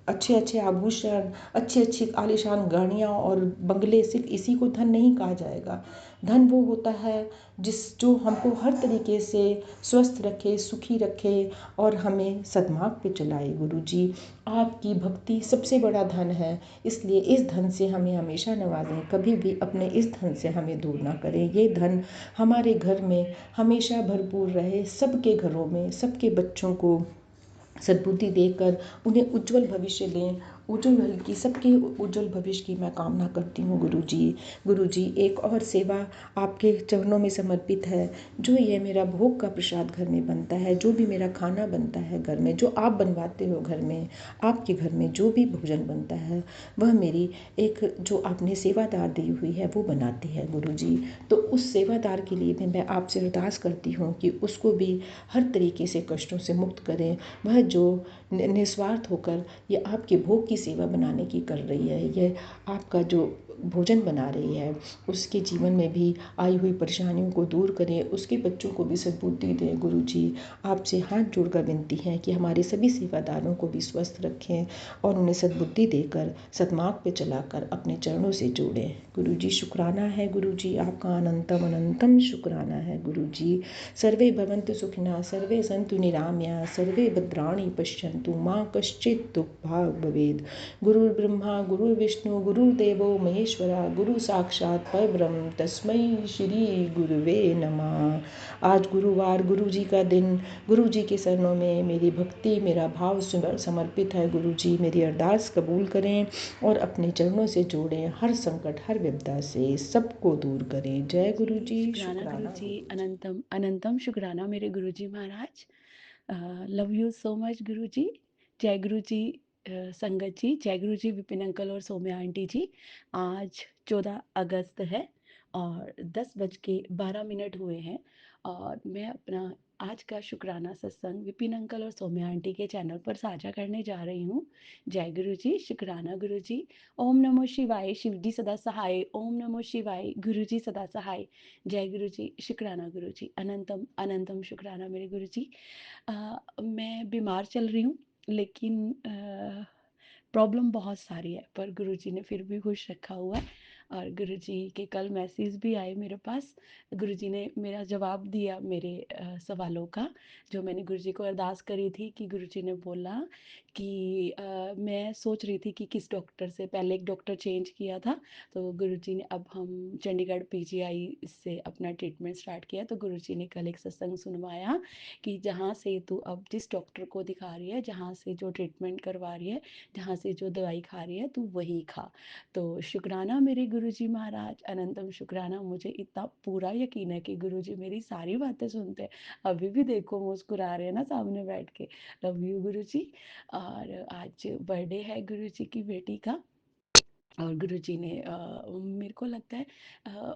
अच्छे अच्छे आभूषण, अच्छी अच्छी आलीशान गाड़ियाँ और बंगले, सिर्फ इसी को धन नहीं कहा जाएगा। धन वो होता है जो हमको हर तरीके से स्वस्थ रखे, सुखी रखे और हमें सद्मार्ग पे चलाए। गुरु जी, आपकी भक्ति सबसे बड़ा धन है, इसलिए इस धन से हमें हमेशा नवाजें, कभी भी अपने इस धन से हमें दूर ना करें। ये धन हमारे घर में हमेशा भरपूर रहे, सबके घरों में, सबके बच्चों को सद्बुद्धि देकर उन्हें उज्जवल भविष्य दें। उज्जवल की सबके उज्जवल भविष्य की मैं कामना करती हूँ गुरु जी। गुरु जी, एक और सेवा आपके चरणों में समर्पित है। जो ये मेरा भोग का प्रसाद घर में बनता है, जो भी मेरा खाना बनता है घर में, जो आप बनवाते हो घर में, आपके घर में जो भी भोजन बनता है, वह मेरी एक जो आपने सेवादार दी हुई है वो बनाती है गुरु जी। तो उस सेवादार के लिए भी मैं आपसे अरदास करती हूँ कि उसको भी हर तरीके से कष्टों से मुक्त करें। वह जो निस्वार्थ होकर ये आपके भोग की सेवा बनाने की कर रही है, ये आपका जो भोजन बना रही है, उसके जीवन में भी आई हुई परेशानियों को दूर करें, उसके बच्चों को भी सद्बुद्धि दें। गुरु जी, आपसे हाथ जोड़कर विनती है कि हमारे सभी सेवादारों को भी स्वस्थ रखें और उन्हें सद्बुद्धि देकर सद्मार्ग पे चलाकर अपने चरणों से जोड़ें। गुरु जी, शुक्राना है गुरु जी, आपका अनंतम अनंतम शुक्राना है गुरु जी। सर्वे भवन्तु सुखिनः, सर्वे सन्तु निरामया, सर्वे भद्राणि पश्यन्तु मां कश्चित् दुःखभाग् भवेत्। गुरुर्ब्रह्मा गुरुर्विष्णु गुरुर्देवो महेश्वरा, गुरु साक्षात् परब्रह्म, तस्मै श्री गुरुवे नमः। आज गुरुवार, गुरु जी का दिन, गुरु जी के चरणों में मेरी भक्ति, मेरा भाव समर्पित है। गुरु जी, मेरी अरदास कबूल करें और अपने चरणों से जोड़ें। हर संकट, हर विपदा से सबको दूर करें। जय गुरु जी, शुक्राना शुक्राना गुरु जी, गुरु जी। अनंतम अनंतम शुक्राना मेरे गुरु जी महाराज। लव यू सो मच गुरु जी। जय गुरु जी। संगत जी, जय गुरु जी, विपिन अंकल और सौम्या आंटी जी। आज 14 अगस्त है और 10:12 हुए हैं और मैं अपना आज का शुक्राना सत्संग विपिन अंकल और सौम्या आंटी के चैनल पर साझा करने जा रही हूँ। जय गुरु जी, शुक्राना गुरु जी। ओम नमो शिवाय, शिव जी सदा सहाय। ओम नमो शिवाय, गुरु जी सदा सहाय। जय गुरु जी, शुक्राना गुरु जी, अनंतम अनंतम शुक्राना मेरे गुरु जी। मैं बीमार चल रही हूँ, लेकिन प्रॉब्लम बहुत सारी है, पर गुरु जी ने फिर भी खुश रखा हुआ है। और गुरुजी के कल मैसेज भी आए मेरे पास। गुरुजी ने मेरा जवाब दिया मेरे सवालों का, जो मैंने गुरुजी को अरदास करी थी कि गुरुजी ने बोला कि मैं सोच रही थी कि किस डॉक्टर से, पहले एक डॉक्टर चेंज किया था, तो गुरुजी ने, अब हम चंडीगढ़ पीजीआई से अपना ट्रीटमेंट स्टार्ट किया। तो गुरुजी ने कल एक सत्संग सुनवाया कि जहाँ से तू अब जिस डॉक्टर को दिखा रही है, जहाँ से जो ट्रीटमेंट करवा रही है, जहाँ से जो दवाई खा रही है, तू वही खा। तो शुक्राना मेरे गुरुजी महाराज, अनंतम शुक्राना। मुझे इतना पूरा यकीन है कि गुरुजी मेरी सारी बातें सुनते हैं। अभी भी देखो मुस्कुरा रहे हैं ना सामने बैठ के। लव यू गुरुजी। और आज बर्थडे है गुरुजी की बेटी का। और गुरुजी ने मेरे को लगता है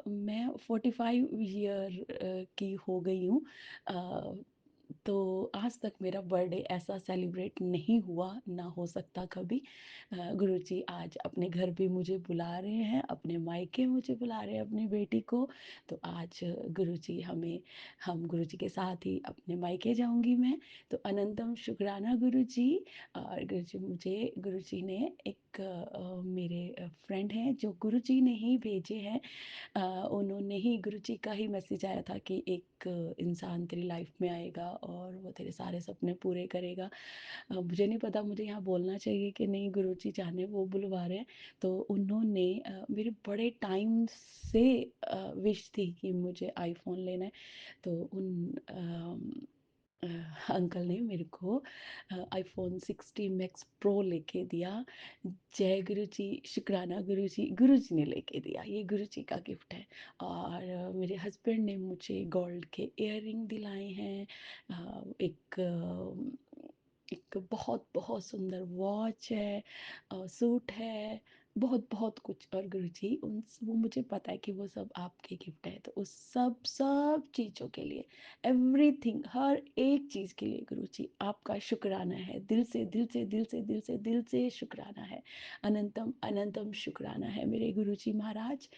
मैं 45 ईयर की हो गई हूँ। तो आज तक मेरा बर्थडे ऐसा सेलिब्रेट नहीं हुआ, ना हो सकता कभी। गुरुजी आज अपने घर भी मुझे बुला रहे हैं, अपने मायके मुझे बुला रहे हैं अपनी बेटी को। तो आज गुरुजी हमें, हम गुरुजी के साथ ही अपने मायके जाऊंगी मैं। तो अनंतम शुक्राना गुरुजी। और गुरुजी, मुझे गुरुजी ने एक मेरे फ्रेंड हैं जो गुरुजी ने ही भेजे हैं। उन्होंने ही, गुरुजी का ही मैसेज आया था कि एक इंसान तेरी लाइफ में आएगा और वो तेरे सारे सपने पूरे करेगा। मुझे नहीं पता मुझे यहाँ बोलना चाहिए कि नहीं, गुरुजी जाने वो बुलवा रहे हैं। तो उन्होंने मेरे बड़े टाइम से विश थी कि मुझे आईफोन लेना है। तो उन अ, अंकल ने मेरे को आईफोन 60 मैक्स प्रो लेके दिया। जय गुरु जी, शुक्राना गुरु जी, गुरु जी ने लेके दिया, ये गुरु जी का गिफ्ट है। और मेरे हस्बैंड ने मुझे गोल्ड के इयररिंग दिलाए हैं। एक बहुत बहुत सुंदर वॉच है, सूट है, बहुत बहुत कुछ। और गुरुजी उन, वो मुझे पता है कि वो सब आपके गिफ्ट है। तो उस सब सब चीज़ों के लिए, एवरीथिंग, हर एक चीज़ के लिए गुरुजी आपका शुक्राना है। दिल से दिल से दिल से दिल से दिल से शुक्राना है। अनंतम अनंतम शुक्राना है मेरे गुरुजी महाराज।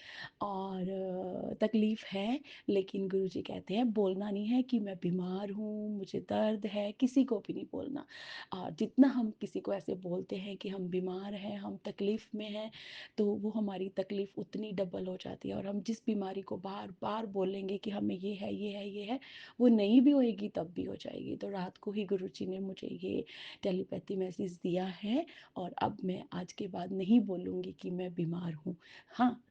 और तकलीफ़ है, लेकिन गुरुजी कहते हैं बोलना नहीं है कि मैं बीमार हूँ, मुझे दर्द है, किसी को भी नहीं बोलना। और जितना हम किसी को ऐसे बोलते हैं कि हम बीमार हैं, हम तकलीफ़ में हैं, तो वो हमारी तकलीफ़ उतनी डबल हो जाती है। और हम जिस बीमारी को बार बार बोलेंगे कि हमें ये है, ये है, ये है, वो नहीं भी होएगी तब भी हो जाएगी। तो रात को ही गुरुजी ने मुझे ये टेलीपैथी मैसेज दिया है। और अब मैं आज के बाद नहीं बोलूँगी कि मैं बीमार हूँ। हाँ,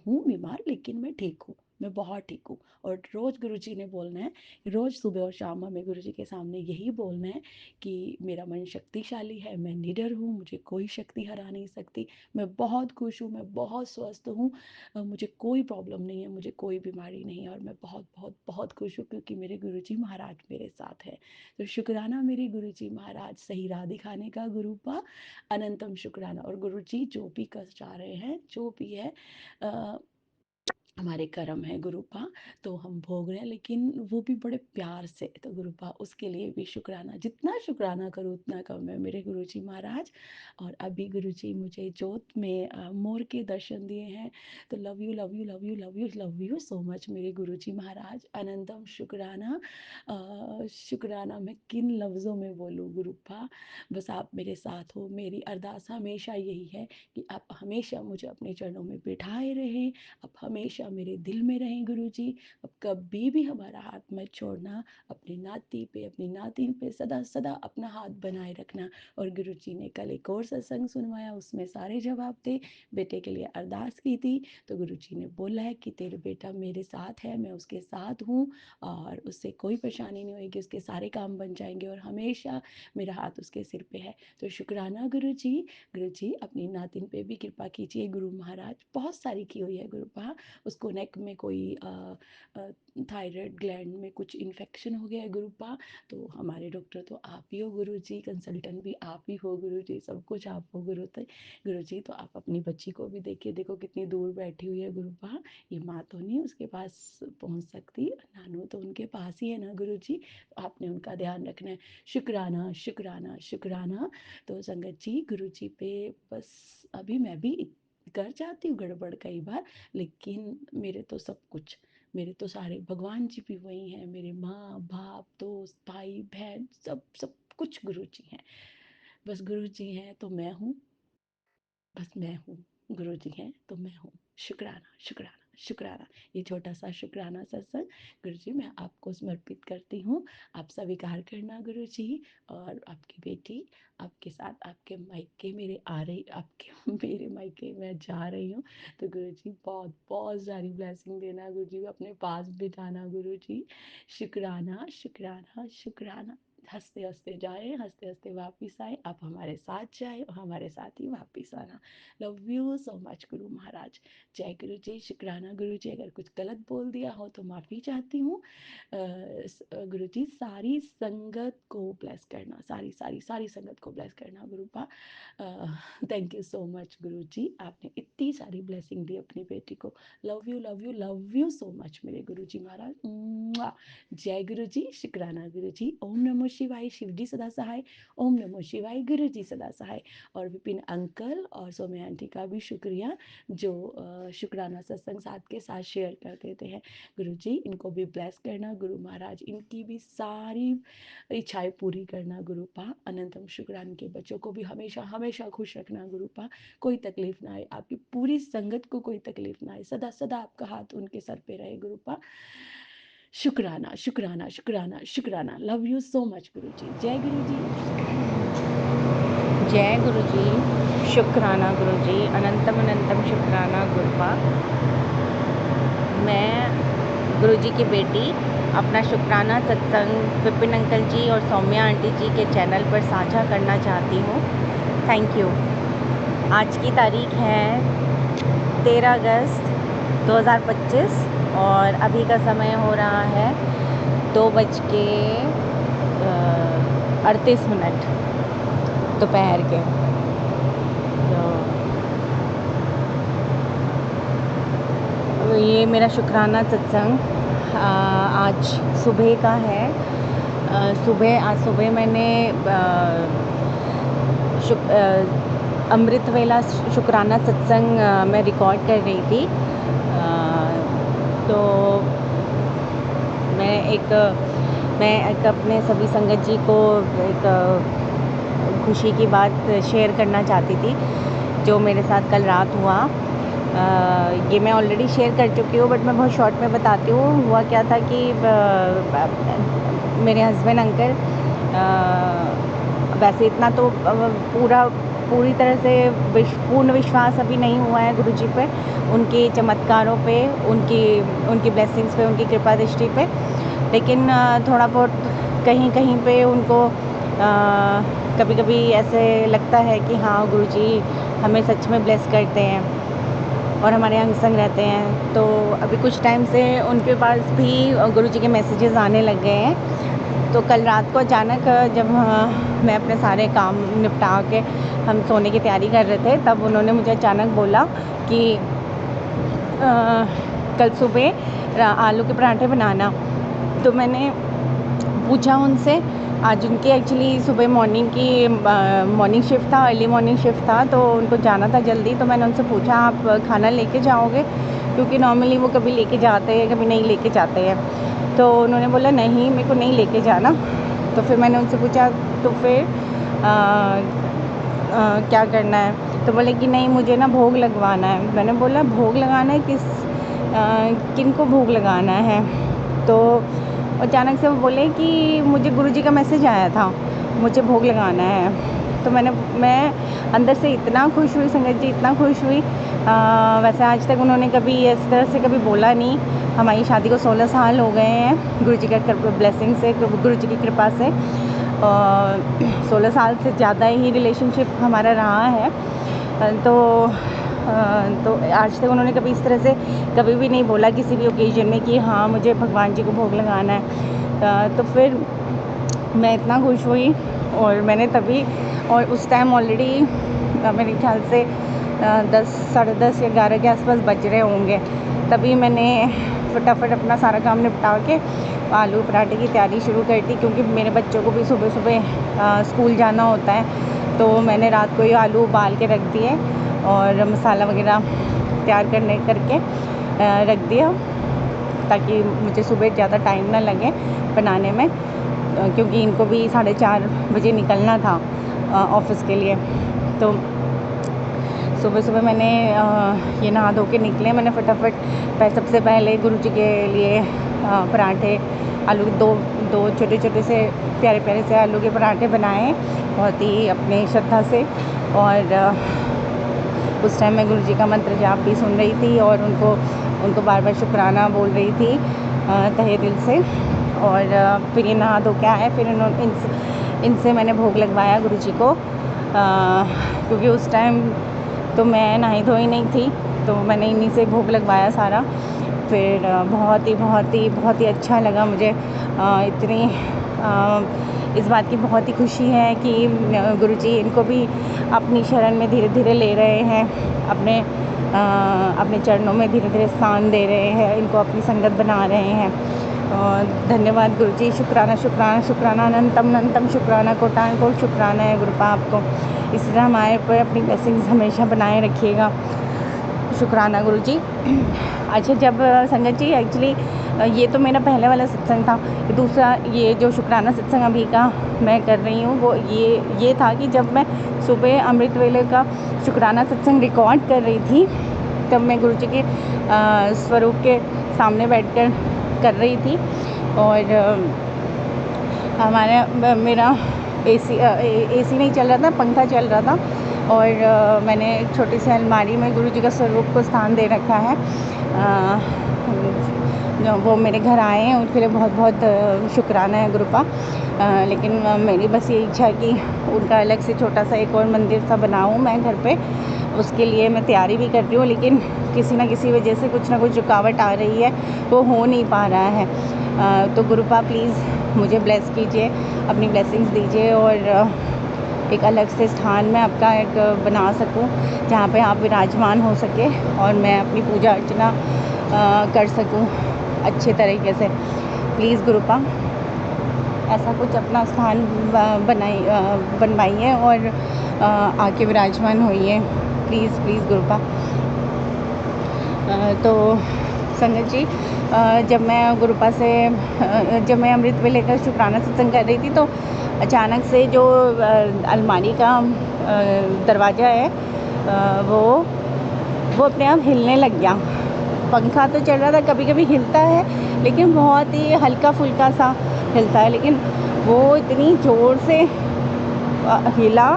हूँ बीमार, लेकिन मैं ठीक हूँ, मैं बहुत ठीक हूँ। और रोज़ गुरुजी ने बोलना है, रोज़ सुबह और शाम हमें गुरुजी के सामने यही बोलना है कि मेरा मन शक्तिशाली है, मैं निडर हूँ, मुझे कोई शक्ति हरा नहीं सकती, मैं बहुत खुश हूँ, मैं बहुत स्वस्थ हूँ, मुझे कोई प्रॉब्लम नहीं है, मुझे कोई बीमारी नहीं है, और मैं बहुत बहुत बहुत खुश हूँ क्योंकि मेरे गुरुजी महाराज मेरे साथ है। तो शुक्राना मेरे गुरुजी महाराज, सही राह दिखाने का गुरुपा, अनंतम शुक्राना। और गुरुजी जो भी कर चाह रहे हैं, जो भी है, हमारे कर्म है गुरुपा, तो हम भोग रहे हैं, लेकिन वो भी बड़े प्यार से। तो गुरुपा, उसके लिए भी शुक्राना, जितना शुक्राना करूँ उतना कम है मेरे गुरुजी महाराज। और अभी गुरुजी मुझे जोत में मोर के दर्शन दिए हैं। तो love you love you love you love you love you so much मेरे गुरुजी महाराज। अनंतम शुक्राना। शुक्राना मैं किन लफ्ज़ों में बोलूँ गुरुपा, बस आप मेरे साथ हो। मेरी अरदास हमेशा यही है कि आप हमेशा मुझे अपने चरणों में बिठाए रहें, आप हमेशा मेरे दिल में रहें गुरुजी। अब कभी भी हमारा हाथ मत छोड़ना, अपनी नाती पे, अपनी नातिन पे सदा सदा अपना हाथ बनाए रखना। और गुरुजी ने कल एक और सत्संग सुनवाया, उसमें सारे जवाब थे। बेटे के लिए अरदास की थी, तो गुरुजी ने बोला है कि तेरे बेटा मेरे साथ है, मैं उसके साथ हूँ, और उससे कोई परेशानी नहीं होगी, उसके सारे काम बन जाएंगे, और हमेशा मेरा हाथ उसके सिर पे है। तो शुक्राना गुरुजी। गुरुजी अपनी नातिन पे भी कृपा कीजिए गुरु महाराज, बहुत सारी की हुई है गुरुपा, उसको नेक में कोई थायराइड ग्लैंड में कुछ इन्फेक्शन हो गया है गुरुपा। तो हमारे डॉक्टर तो आप ही हो गुरुजी, कंसल्टेंट भी आप ही हो गुरुजी, सब कुछ आप हो गुरुजी। तो आप अपनी बच्ची को भी देखिए, देखो कितनी दूर बैठी हुई है गुरुपा, ये माँ तो नहीं उसके पास पहुँच सकती, नानू तो उनके पास ही है ना गुरुजी, तो आपने उनका ध्यान रखना है। शुक्राना शुक्राना शुक्राना। तो संगत जी, गुरुजी पे बस अभी मैं भी कर जाती हूँ गड़बड़ कई बार, लेकिन मेरे तो सब कुछ, मेरे तो सारे भगवान जी भी वही हैं, मेरे माँ बाप दोस्त भाई बहन सब सब कुछ गुरु जी हैं। बस गुरु जी हैं तो मैं हूँ, बस मैं हूँ, गुरु जी हैं तो मैं हूँ। शुक्राना, शुक्राना, शुक्राना। ये छोटा सा शुक्राना सत्संग गुरुजी मैं आपको समर्पित करती हूँ। आप स्वीकार करना गुरुजी, और आपकी बेटी आपके साथ आपके मायके मेरे आ रही, आपके मेरे मायके मैं जा रही हूँ। तो गुरुजी बहुत बहुत सारी ब्लेसिंग देना गुरुजी, अपने पास बिठाना गुरुजी। शुक्राना, शुक्राना, शुक्राना। हंसते हंसते जाए, हंसते हंसते वापिस आए, आप हमारे साथ जाए और हमारे साथ ही वापिस आना। Love you so much Guru Maharaj. जय गुरु जी। शुक्राना गुरु जी, अगर कुछ गलत बोल दिया हो तो माफ़ी चाहती हूँ। गुरु जी सारी संगत को ब्लेस करना, सारी सारी सारी संगत को ब्लेस करना गुरुपा। थैंक यू सो मच गुरु जी, आपने इतनी सारी ब्लेसिंग दी अपनी बेटी को। Love you love you love you so much मेरे गुरु जी महाराज। मुआ। जय गुरु जी। शुक्राना गुरु जी। ओम नमो शिवाय। शिव जी सदा सहाय। ओम नमो शिवाय। गुरु जी सदा सहाय। और विपिन अंकल और सौम्या आंटी का भी शुक्रिया, जो शुक्राना सत्संग साथ के साथ शेयर कर देते हैं। गुरु जी इनको भी ब्लेस करना गुरु महाराज, इनकी भी सारी इच्छाएं पूरी करना गुरुपा। अनंतम शुक्रान के बच्चों को भी हमेशा हमेशा खुश रखना गुरुपा, कोई तकलीफ ना आए, आपकी पूरी संगत को कोई तकलीफ ना आए, सदा सदा आपका हाथ उनके सर पे रहे गुरुपा। शुक्राना, शुक्राना, शुक्राना, शुक्राना। लव यू सो मच गुरु जी। जय गुरु जी। जय गुरु जी। शुक्राना गुरु जी, अनंतम अनंतम शुक्राना गुरुपा। मैं गुरु जी की बेटी अपना शुक्राना सत्संग विपिन अंकल जी और सौम्या आंटी जी के चैनल पर साझा करना चाहती हूँ। Thank you. आज की तारीख है 13 अगस्त 2025 और अभी का समय हो रहा है 2:38 दोपहर के। तो ये मेरा शुक्राना सत्संग आज सुबह का है। आज सुबह मैंने अमृत वेला शुक्राना सत्संग मैं रिकॉर्ड कर रही थी। तो मैं एक अपने सभी संगत जी को एक खुशी की बात शेयर करना चाहती थी, जो मेरे साथ कल रात हुआ। ये मैं ऑलरेडी शेयर कर चुकी हूँ, बट मैं बहुत शॉर्ट में बताती हूँ। हुआ क्या था कि मेरे हस्बैंड अंकल, वैसे इतना तो पूरी तरह से पूर्ण विश्वास अभी नहीं हुआ है गुरु जी पे, उनके चमत्कारों पे, उनकी ब्लेसिंग्स पे, उनकी कृपा दृष्टि पे। लेकिन थोड़ा बहुत कहीं कहीं पे उनको कभी कभी ऐसे लगता है कि हाँ गुरु जी हमें सच में ब्लेस करते हैं और हमारे अंग संग रहते हैं। तो अभी कुछ टाइम से उनके पास भी गुरु जी के मैसेजेस आने लग गए हैं। तो कल रात को अचानक जब मैं अपने सारे काम निपटा के हम सोने की तैयारी कर रहे थे, तब उन्होंने मुझे अचानक बोला कि कल सुबह आलू के पराठे बनाना। तो मैंने पूछा उनसे, आज उनकी एक्चुअली सुबह मॉर्निंग शिफ्ट था, अर्ली मॉर्निंग शिफ्ट था, तो उनको जाना था जल्दी। तो मैंने उनसे पूछा आप खाना लेके जाओगे, क्योंकि नॉर्मली वो कभी लेके जाते हैं कभी नहीं लेके जाते हैं। तो उन्होंने बोला नहीं मेरे को नहीं लेके जाना। तो फिर मैंने उनसे पूछा तो फिर क्या करना है। तो बोले कि नहीं मुझे ना भोग लगवाना है। मैंने बोला भोग लगाना है किन को भोग लगाना है। तो अचानक से वो बोले कि मुझे गुरुजी का मैसेज आया था, मुझे भोग लगाना है। तो मैं अंदर से इतना खुश हुई संगत जी, इतना खुश हुई। वैसे आज तक उन्होंने कभी इस तरह से कभी बोला नहीं। हमारी शादी को 16 साल हो गए हैं गुरुजी का ब्लेसिंग से, गुरुजी की कृपा से। 16 साल से ज़्यादा ही रिलेशनशिप हमारा रहा है। तो आज तक उन्होंने कभी इस तरह से कभी भी नहीं बोला किसी भी ओकेजन में कि हाँ मुझे भगवान जी को भोग लगाना है। तो फिर मैं इतना खुश हुई, और मैंने तभी, और उस टाइम ऑलरेडी मेरे ख्याल से 10 साढ़े 10 या 11 के आसपास बज रहे होंगे। तभी मैंने फटाफट अपना सारा काम निपटा के आलू पराठे की तैयारी शुरू कर दी, क्योंकि मेरे बच्चों को भी सुबह सुबह स्कूल जाना होता है। तो मैंने रात को ही आलू उबाल के रख दिए और मसाला वगैरह तैयार करके रख दिया, ताकि मुझे सुबह ज़्यादा टाइम ना लगे बनाने में, क्योंकि इनको भी 4:30 बजे निकलना था ऑफिस के लिए। तो सुबह सुबह मैंने ये नहा धो के निकले, मैंने फटाफट सबसे पहले गुरुजी के लिए पराठे, आलू के दो छोटे छोटे से प्यारे प्यारे से आलू के पराठे बनाए, बहुत ही अपने श्रद्धा से। और उस टाइम मैं गुरुजी का मंत्र जाप भी सुन रही थी और उनको बार बार शुक्राना बोल रही थी तहे दिल से। और फिर ये नहा धो के आए, फिर इनसे मैंने भोग लगवाया गुरुजी को, क्योंकि उस टाइम तो मैं नहाई धोई नहीं थी, तो मैंने इन्हीं से भोग लगवाया सारा। फिर बहुत ही अच्छा लगा मुझे। इतनी इस बात की बहुत ही खुशी है कि गुरुजी इनको भी अपनी शरण में धीरे धीरे ले रहे हैं, अपने चरणों में धीरे धीरे स्थान दे रहे हैं, इनको अपनी संगत बना रहे हैं। धन्यवाद गुरुजी, शुक्राना शुक्राना शुक्राना, अनंतम शुक्राना, कोटान कोट शुक्राना है गुरुपा आपको। इस तरह हमारे पर अपनी ब्लेसिंग्स हमेशा बनाए रखिएगा। शुक्राना गुरुजी। अच्छा, जब संगत जी एक्चुअली ये तो मेरा पहले वाला सत्संग था, दूसरा ये जो शुक्राना सत्संग अभी का मैं कर रही हूँ वो ये था कि जब मैं सुबह अमृत वेले का शुक्राना सत्संग रिकॉर्ड कर रही थी, तब मैं गुरुजी के स्वरूप के सामने बैठकर कर रही थी। और मेरा एसी नहीं चल रहा था, पंखा चल रहा था। और मैंने एक छोटी सी अलमारी में गुरुजी का स्वरूप को स्थान दे रखा है। वो मेरे घर आए हैं, उनके लिए बहुत बहुत शुक्राना है गुरुपा। लेकिन मेरी बस ये इच्छा है कि उनका अलग से छोटा सा एक और मंदिर सा बनाऊँ मैं घर पे। उसके लिए मैं तैयारी भी कर रही हूँ, लेकिन किसी ना किसी वजह से कुछ ना कुछ रुकावट आ रही है, वो हो नहीं पा रहा है। तो गुरुपा प्लीज़ मुझे ब्लेस कीजिए, अपनी ब्लेसिंग्स दीजिए और एक अलग से स्थान में आपका एक बना सकूं, जहाँ पे आप विराजमान हो सके और मैं अपनी पूजा अर्चना कर सकूं अच्छे तरीके से। प्लीज़ गुरुपा ऐसा कुछ अपना स्थान बनवाइए और आके विराजमान होइए, प्लीज़ प्लीज़ गुरुपा। तो संगत जी, जब मैं अमृत वेले का शुक्राना सत्संग कर रही थी, तो अचानक से जो अलमारी का दरवाज़ा है वो अपने आप हिलने लग गया। पंखा तो चल रहा था, कभी कभी हिलता है, लेकिन बहुत ही हल्का फुल्का सा हिलता है, लेकिन वो इतनी ज़ोर से हिला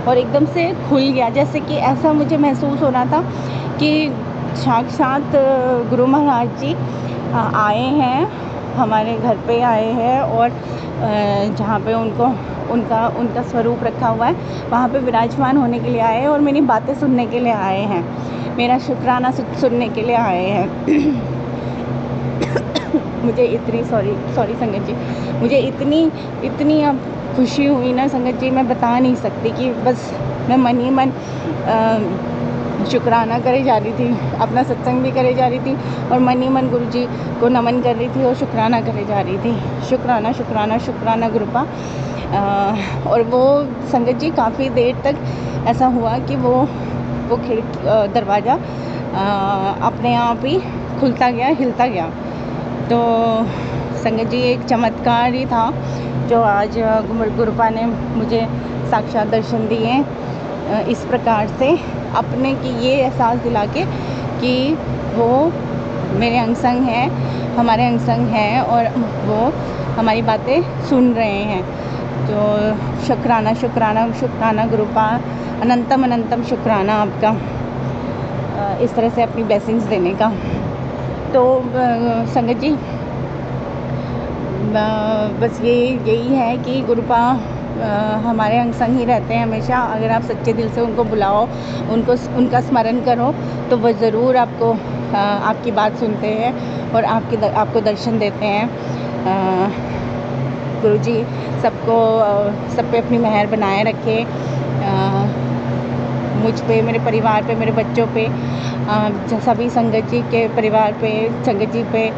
और एकदम से खुल गया। जैसे कि ऐसा मुझे महसूस हो रहा था कि साक्षात गुरु महाराज जी आए हैं, हमारे घर पे आए हैं और जहाँ पे उनका स्वरूप रखा हुआ है वहाँ पे विराजमान होने के लिए आए हैं और मेरी बातें सुनने के लिए आए हैं, मेरा शुक्राना सुनने के लिए आए हैं। मुझे इतनी सॉरी संगत जी, मुझे इतनी अब खुशी हुई ना संगत जी, मैं बता नहीं सकती कि बस मैं मन ही मन शुक्राना करे जा रही थी, अपना सत्संग भी करे जा रही थी और मन ही मन गुरुजी को नमन कर रही थी और शुक्राना करे जा रही थी। शुक्राना शुक्राना शुक्राना गुरुपा। और वो संगत जी काफ़ी देर तक ऐसा हुआ कि वो दरवाज़ा अपने आप ही खुलता गया, हिलता गया। तो संगत जी एक चमत्कार ही था जो आज गुरुपा ने मुझे साक्षात दर्शन दिए, इस प्रकार से अपने की ये एहसास दिला के कि वो मेरे अंग संग हैं, हमारे अंग संग हैं और वो हमारी बातें सुन रहे हैं। तो शुक्राना शुक्राना शुक्राना गुरुपा, अनंतम शुक्राना आपका इस तरह से अपनी ब्लेसिंग्स देने का। तो संगत जी बस यही है कि गुरुपा हमारे अंग संग ही रहते हैं हमेशा। अगर आप सच्चे दिल से उनको बुलाओ, उनका स्मरण करो, तो वो ज़रूर आपकी बात सुनते हैं और आपको दर्शन देते हैं। गुरुजी सब पे अपनी मेहर बनाए रखे, मुझ पे, मेरे परिवार पे, मेरे बच्चों पे, सभी संगत जी के परिवार पे, संगत जी पे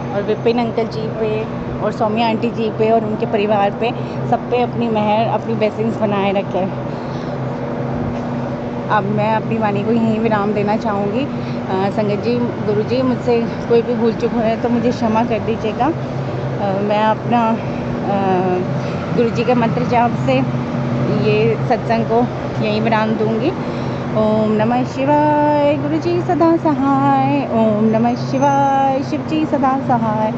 और विपिन अंकल जी पे और सौम्या आंटी जी पे और उनके परिवार पे, सब पे अपनी मेहर, अपनी ब्लेसिंग्स बनाए रखे। अब मैं अपनी वाणी को यहीं विराम देना चाहूँगी। संगत जी, गुरुजी मुझसे कोई भी भूल चूक है तो मुझे क्षमा कर दीजिएगा। मैं अपना गुरु जी के मंत्र जाप से ये सत्संग को यहीं विराम दूंगी। ओम नमः शिवाय, गुरु जी सदा सहाय। ओम नमः शिवाय, शिव जी सदा सहाय।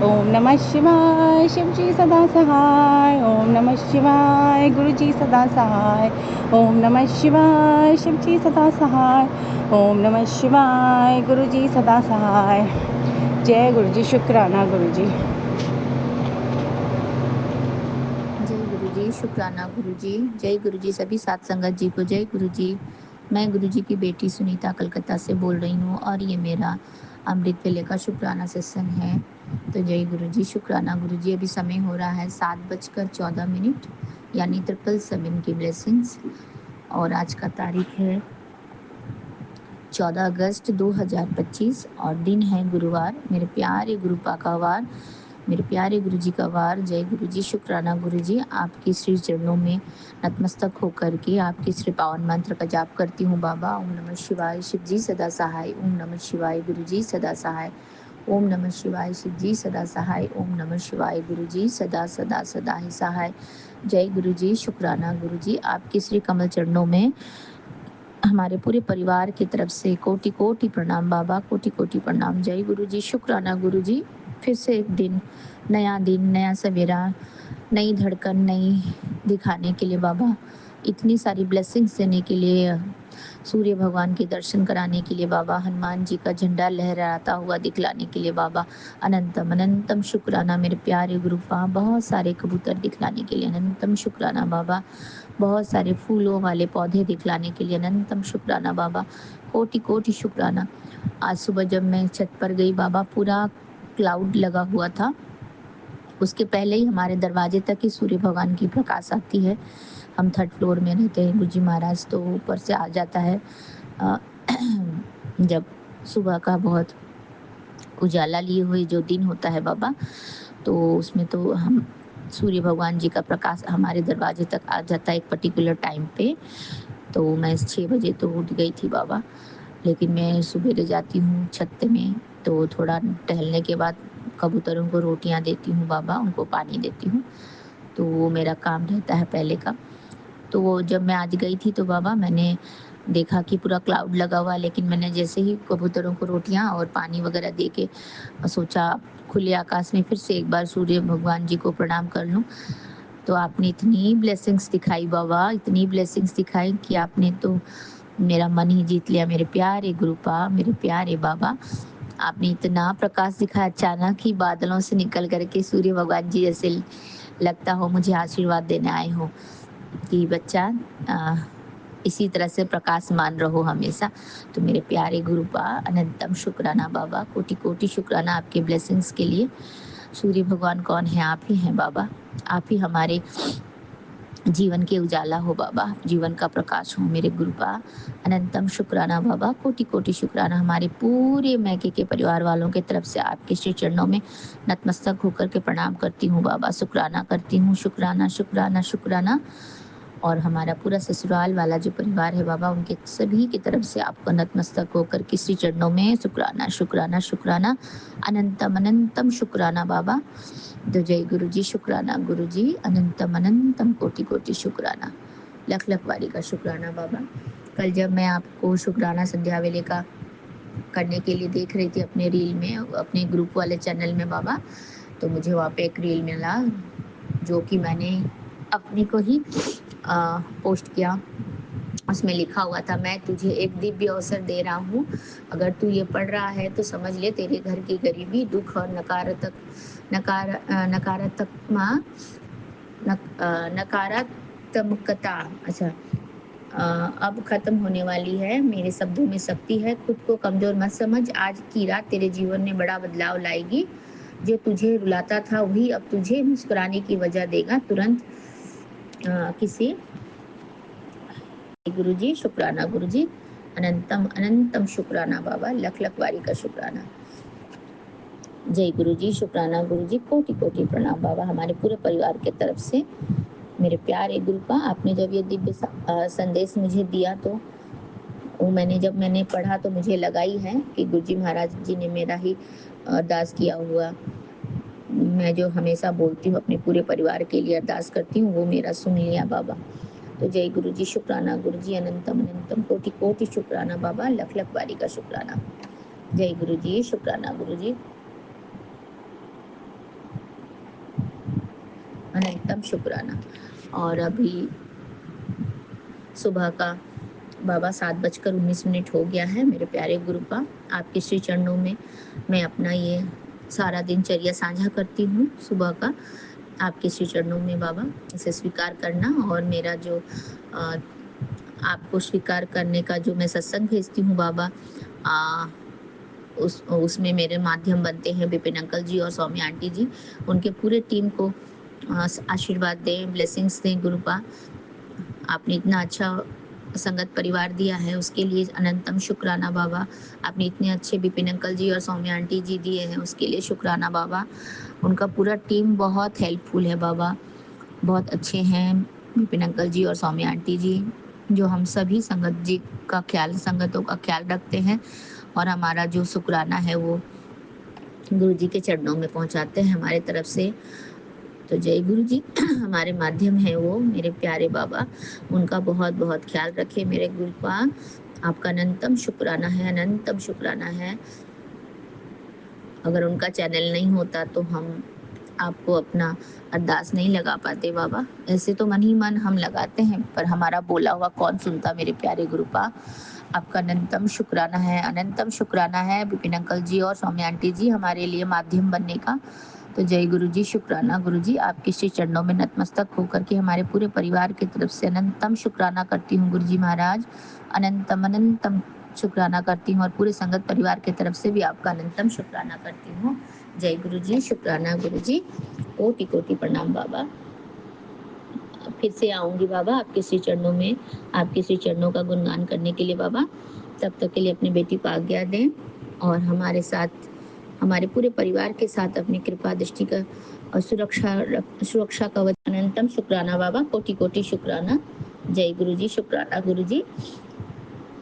ओम नमः शिवाय, शिव जी सदा सहाय। ओम नमः शिवाय, गुरु जी सदा सहाय। ओम नमः शिवाय, शिव जी सदा सहाय। ओम नमः शिवाय, गुरु जी सदा सहाय। जय गुरु जी, शुक्राना गुरु जी। जय गुरु जी, शुक्राना गुरु जी। जय गुरु जी, सभी साथ संगत जी को जय गुरु जी। मैं गुरु जी की बेटी सुनीता कलकत्ता से बोल रही हूँ और ये मेरा अमृत वेले का शुक्राना सत्संग है। तो जय गुरु जी, शुक्राना गुरु जी। अभी समय हो रहा है 7:14 यानी 777 की ब्लेसिंग्स। और आज का तारीख है 14 अगस्त 2025 और दिन है गुरुवार। मेरे प्यारे गुरुपा का वार, मेरे प्यारे गुरु जी का वार। जय गुरु जी, शुक्राना गुरु जी। आपके श्री चरणों में नतमस्तक होकर के आपके श्री पावन मंत्र का जाप करती हूँ बाबा। ओम नमः शिवाय, शिव जी सदा सहाय। ओम नमः शिवाय, गुरु जी सदा सहाय। ओम नमः शिवाय, शिव जी सदा सहाय। ओम नमः शिवाय, गुरु जी सदा सदा सदा ही सहाय। जय गुरु जी, शुक्राना गुरु जी। आपके श्री कमल चरणों में हमारे पूरे परिवार की तरफ से कोटि कोटि प्रणाम बाबा, कोटि कोटि प्रणाम। जय गुरु जी, शुक्राना गुरु जी। फिर से एक दिन, नया सवेरा, नई धड़कन, नई दिखाने के लिए बाबा, इतनी सारी ब्लेसिंग्स देने के लिए, सूर्य भगवान के दर्शन कराने के लिए बाबा, हनुमान जी का झंडा लहराता हुआ दिखलाने के लिए बाबा, अनंतम अनंतम शुक्राना मेरे प्यारे गुरुपा। बहुत सारे कबूतर दिखलाने के लिए अनंतम शुक्राना बाबा। बहुत सारे फूलों वाले पौधे दिखलाने के लिए अनंतम शुक्राना बाबा, कोटि कोटि शुक्राना। आज सुबह जब मैं छत पर गई बाबा, पूरा क्लाउड लगा हुआ था। उसके पहले ही हमारे दरवाजे तक ही सूर्य भगवान की प्रकाश आती है। हम 3rd फ्लोर में रहते हैं गुरुजी महाराज, तो ऊपर से आ जाता है जब सुबह का बहुत उजाला लिए हुए जो दिन होता है बाबा, तो उसमें तो हम सूर्य भगवान जी का प्रकाश हमारे दरवाजे तक आ जाता है एक पर्टिकुलर टाइम पे। तो मैं 6 बजे तो उठ गई थी बाबा, लेकिन मैं सुबह जाती हूँ छत में, तो थोड़ा टहलने के बाद कबूतरों को रोटियां देती हूँ बाबा, उनको पानी देती हूँ, तो वो मेरा काम रहता है पहले का। तो वो जब मैं आज गई थी तो बाबा मैंने देखा कि पूरा क्लाउड लगा हुआ, लेकिन मैंने जैसे ही कबूतरों को रोटियां और पानी वगैरह दे के सोचा खुले आकाश में फिर से एक बार सूर्य भगवान जी को प्रणाम कर लूं, तो आपने इतनी ब्लेसिंग्स दिखाई बाबा, इतनी ब्लेसिंग्स दिखाई कि आपने तो मेरा मन ही जीत लिया। मेरे प्यारे गुरुपा, मेरे प्यारे बाबा, आपने इतना प्रकाश दिखाया अचानक ही बादलों से निकल करके, सूर्य भगवान जी जैसे लगता हो मुझे आशीर्वाद देने आए हो कि बच्चा इसी तरह से प्रकाशमान रहो हमेशा। तो मेरे प्यारे गुरुपा, अनंतम शुक्राना बाबा, कोटि कोटि शुक्राना आपके ब्लेसिंग्स के लिए। सूर्य भगवान कौन है? आप ही हैं बाबा, आप ही हमारे जीवन के उजाला हो बाबा, जीवन का प्रकाश हो मेरे गुरुपा। अनंतम शुक्राना बाबा, कोटि कोटि शुक्राना। हमारे पूरे मैके के परिवार वालों के तरफ से आपके श्री चरणों में नतमस्तक होकर के प्रणाम करती हूँ बाबा, शुक्राना करती हूँ, शुक्राना शुक्राना शुक्राना। और हमारा पूरा ससुराल वाला जो परिवार है बाबा, उनके सभी की तरफ से आपको नतमस्तक होकर के श्री चरणों में शुक्राना शुक्राना शुक्राना, अनंतम अनंतम शुक्राना बाबा। तो जय गुरु जी, शुक्राना गुरु जी, अनंतम अनंतम कोटि कोटि शुक्राना, लख लख वारी का शुक्राना बाबा। कल जब मैं आपको शुक्राना संध्या वेले का करने के लिए देख रही थी अपने रील में, अपने ग्रुप वाले चैनल में बाबा, तो मुझे वहाँ पे एक रील मिला जो कि मैंने अपने को ही पोस्ट किया। उसमें लिखा हुआ था, मैं तुझे एक दिव्य अवसर दे रहा हूँ, अगर तू ये पढ़ रहा है तो समझ ले तेरे घर की गरीबी, दुख और नकारात्मकता अच्छा अब खत्म होने वाली है। मेरे शब्दों में शक्ति है, खुद को कमजोर मत समझ। आज की रात तेरे जीवन में बड़ा बदलाव लाएगी। जो तुझे रुलाता था वही अब तुझे मुस्कुराने की वजह देगा। तुरंत किसी गुरु जी, शुक्राना गुरु जी, अनंतम अनंतम शुक्राना बाबा, लख लख वारी का शुक्राना। जय गुरु जी, शुक्राना गुरु जी, कोटि कोटि प्रणाम बाबा हमारे पूरे परिवार के तरफ से। मेरे प्यारे गुरुपा, आपने जब ये दिव्य संदेश मुझे दिया तो वो मैंने पढ़ा तो मुझे लगा ही है कि गुरुजी महाराज जी ने मेरा ही अरदास किया हुआ मैं जो हमेशा बोलती हूँ अपने पूरे परिवार के लिए अरदास करती हूँ, वो मेरा सुन लिया बाबा। तो जय गुरु जी, शुक्राना गुरु जी, अनंतम अनंतम कोटि कोटि शुक्राना बाबा, लख लख बारी का शुक्राना। जय गुरु जी, शुक्राना गुरु जी, अनंतम शुक्राना। और अभी सुबह का बाबा 7:19 हो गया है। मेरे प्यारे गुरु का आपके श्री चरणों में मैं अपना ये सारा दिनचर्या साझा करती हूँ सुबह का आपके श्री चरणों में बाबा, इसे स्वीकार करना। और मेरा जो आपको स्वीकार करने का जो मैं सत्संग भेजती हूँ बाबा, उसमें मेरे माध्यम बनते हैं विपिन अंकल जी और सौम्या आंटी जी। उनके पूरे टीम को आशीर्वाद दें, ब्लेसिंग्स दें गुरु का। आपने इतना अच्छा संगत परिवार दिया है, उसके लिए अनंतम शुक्राना बाबा। आपने इतने अच्छे विपिन अंकल जी और सौम्या आंटी जी दिए हैं, उसके लिए शुक्राना बाबा। उनका पूरा टीम बहुत हेल्पफुल है बाबा, बहुत अच्छे हैं विपिन अंकल जी और सौम्या आंटी जी, जो हम सभी संगत जी का ख्याल, संगतों का ख्याल रखते हैं और हमारा जो शुक्राना है वो गुरु जी के चरणों में पहुंचाते हैं हमारे तरफ से। तो जय गुरु जी, हमारे माध्यम है वो मेरे प्यारे बाबा, उनका बहुत बहुत ख्याल रखे मेरे गुरु का। आपका अनंतम शुक्राना है, अनंतम शुक्राना है। अगर उनका चैनल नहीं होता तो हम आपको अपना अरदास नहीं लगा पाते बाबा। ऐसे तो मन ही मन हम लगाते हैं, पर हमारा बोला हुआ कौन सुनता मेरे प्यारे गुरु का। आपका अनंतम शुक्राना है, अनंतम शुक्राना है विपिन अंकल जी और सौम्या आंटी जी हमारे लिए माध्यम बनने का। तो जय गुरु जी, शुक्राना गुरु जी। आपके श्री चरणों में नतमस्तक होकर के हमारे पूरे परिवार की तरफ से अनंतम शुक्राना करती हूँ गुरु जी महाराज, अनंतम अनंतम शुक्राना करती हूँ। और पूरे संगत परिवार की तरफ से भी आपका अनंतम शुक्राना करती हूँ। जय गुरु जी, शुक्राना गुरु जी, कोटि कोटि प्रणाम बाबा। फिर से आऊंगी बाबा आपके श्री चरणों में, आपके श्री चरणों का गुणगान करने के लिए बाबा। तब तक के लिए अपनी बेटी को आज्ञा दें और हमारे साथ, हमारे पूरे परिवार के साथ अपनी कृपा दृष्टि का और सुरक्षा कवच। अनंतम शुक्राना बाबा, कोटि कोटि शुक्राना। जय गुरु जी, शुक्राना गुरु जी।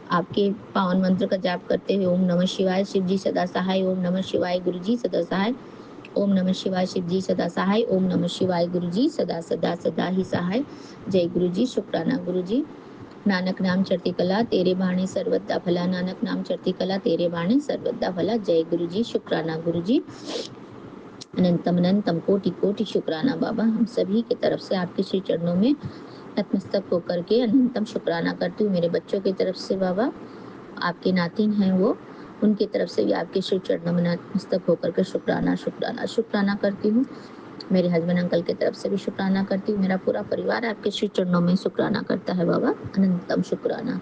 आपके पावन मंत्र का जाप करते हुए ओम नमः शिवाय शिव जी सदा सहाय, ओम नमः शिवाय गुरु जी सदा सहाय, ओम नमः शिवाय शिव जी सदा सहाय, ओम नमः शिवाय गुरु जी सदा सदा सदा ही सहाय। जय गुरु जी, शुक्राना गुरु जी। नानक नाम चढ़ती कला तेरे बाणे सर्वदा भला, नानक नाम चढ़ती कला तेरे बाणे सर्वदा भला। जय गुरु जी, शुक्राना गुरु जी, अनंतम अनंतम कोटि कोटि शुक्राना बाबा। हम सभी की तरफ से आपके श्री चरणों में नतमस्तक होकर के अनंतम शुक्राना करती हूँ। मेरे बच्चों की तरफ से बाबा, आपके नातिन हैं वो, उनकी तरफ से भी आपके श्री चरणों में नतमस्तक होकर के शुक्राना शुक्राना शुक्राना करती हूँ। मेरे हस्बैंड अंकल की तरफ से भी शुक्राना करती हूँ। मेरा पूरा परिवार आपके श्री चरणों में शुक्राना करता है बाबा, अनंतम शुक्राना।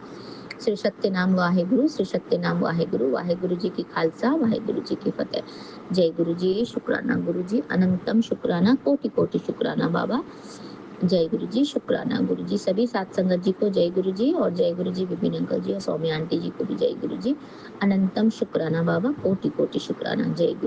श्री सत्य नाम वाहे गुरु, श्री सत्य नाम वाहे गुरु, वाहे गुरु जी की खालसा, वाहे गुरु जी की फतेह। जय गुरु जी, शुक्राना गुरु जी, अनंतम शुक्राना, कोटि कोटि शुक्राना बाबा। जय गुरु जी, शुक्राना गुरु जी। सभी सात संगत जी को जय गुरु जी, और जय गुरु जी विपिन अंकल जी और सौम्या आंटी जी को भी जय गुरु जी, अनंतम शुक्राना बाबा, कोटि कोटि शुक्राना। जय गुरु।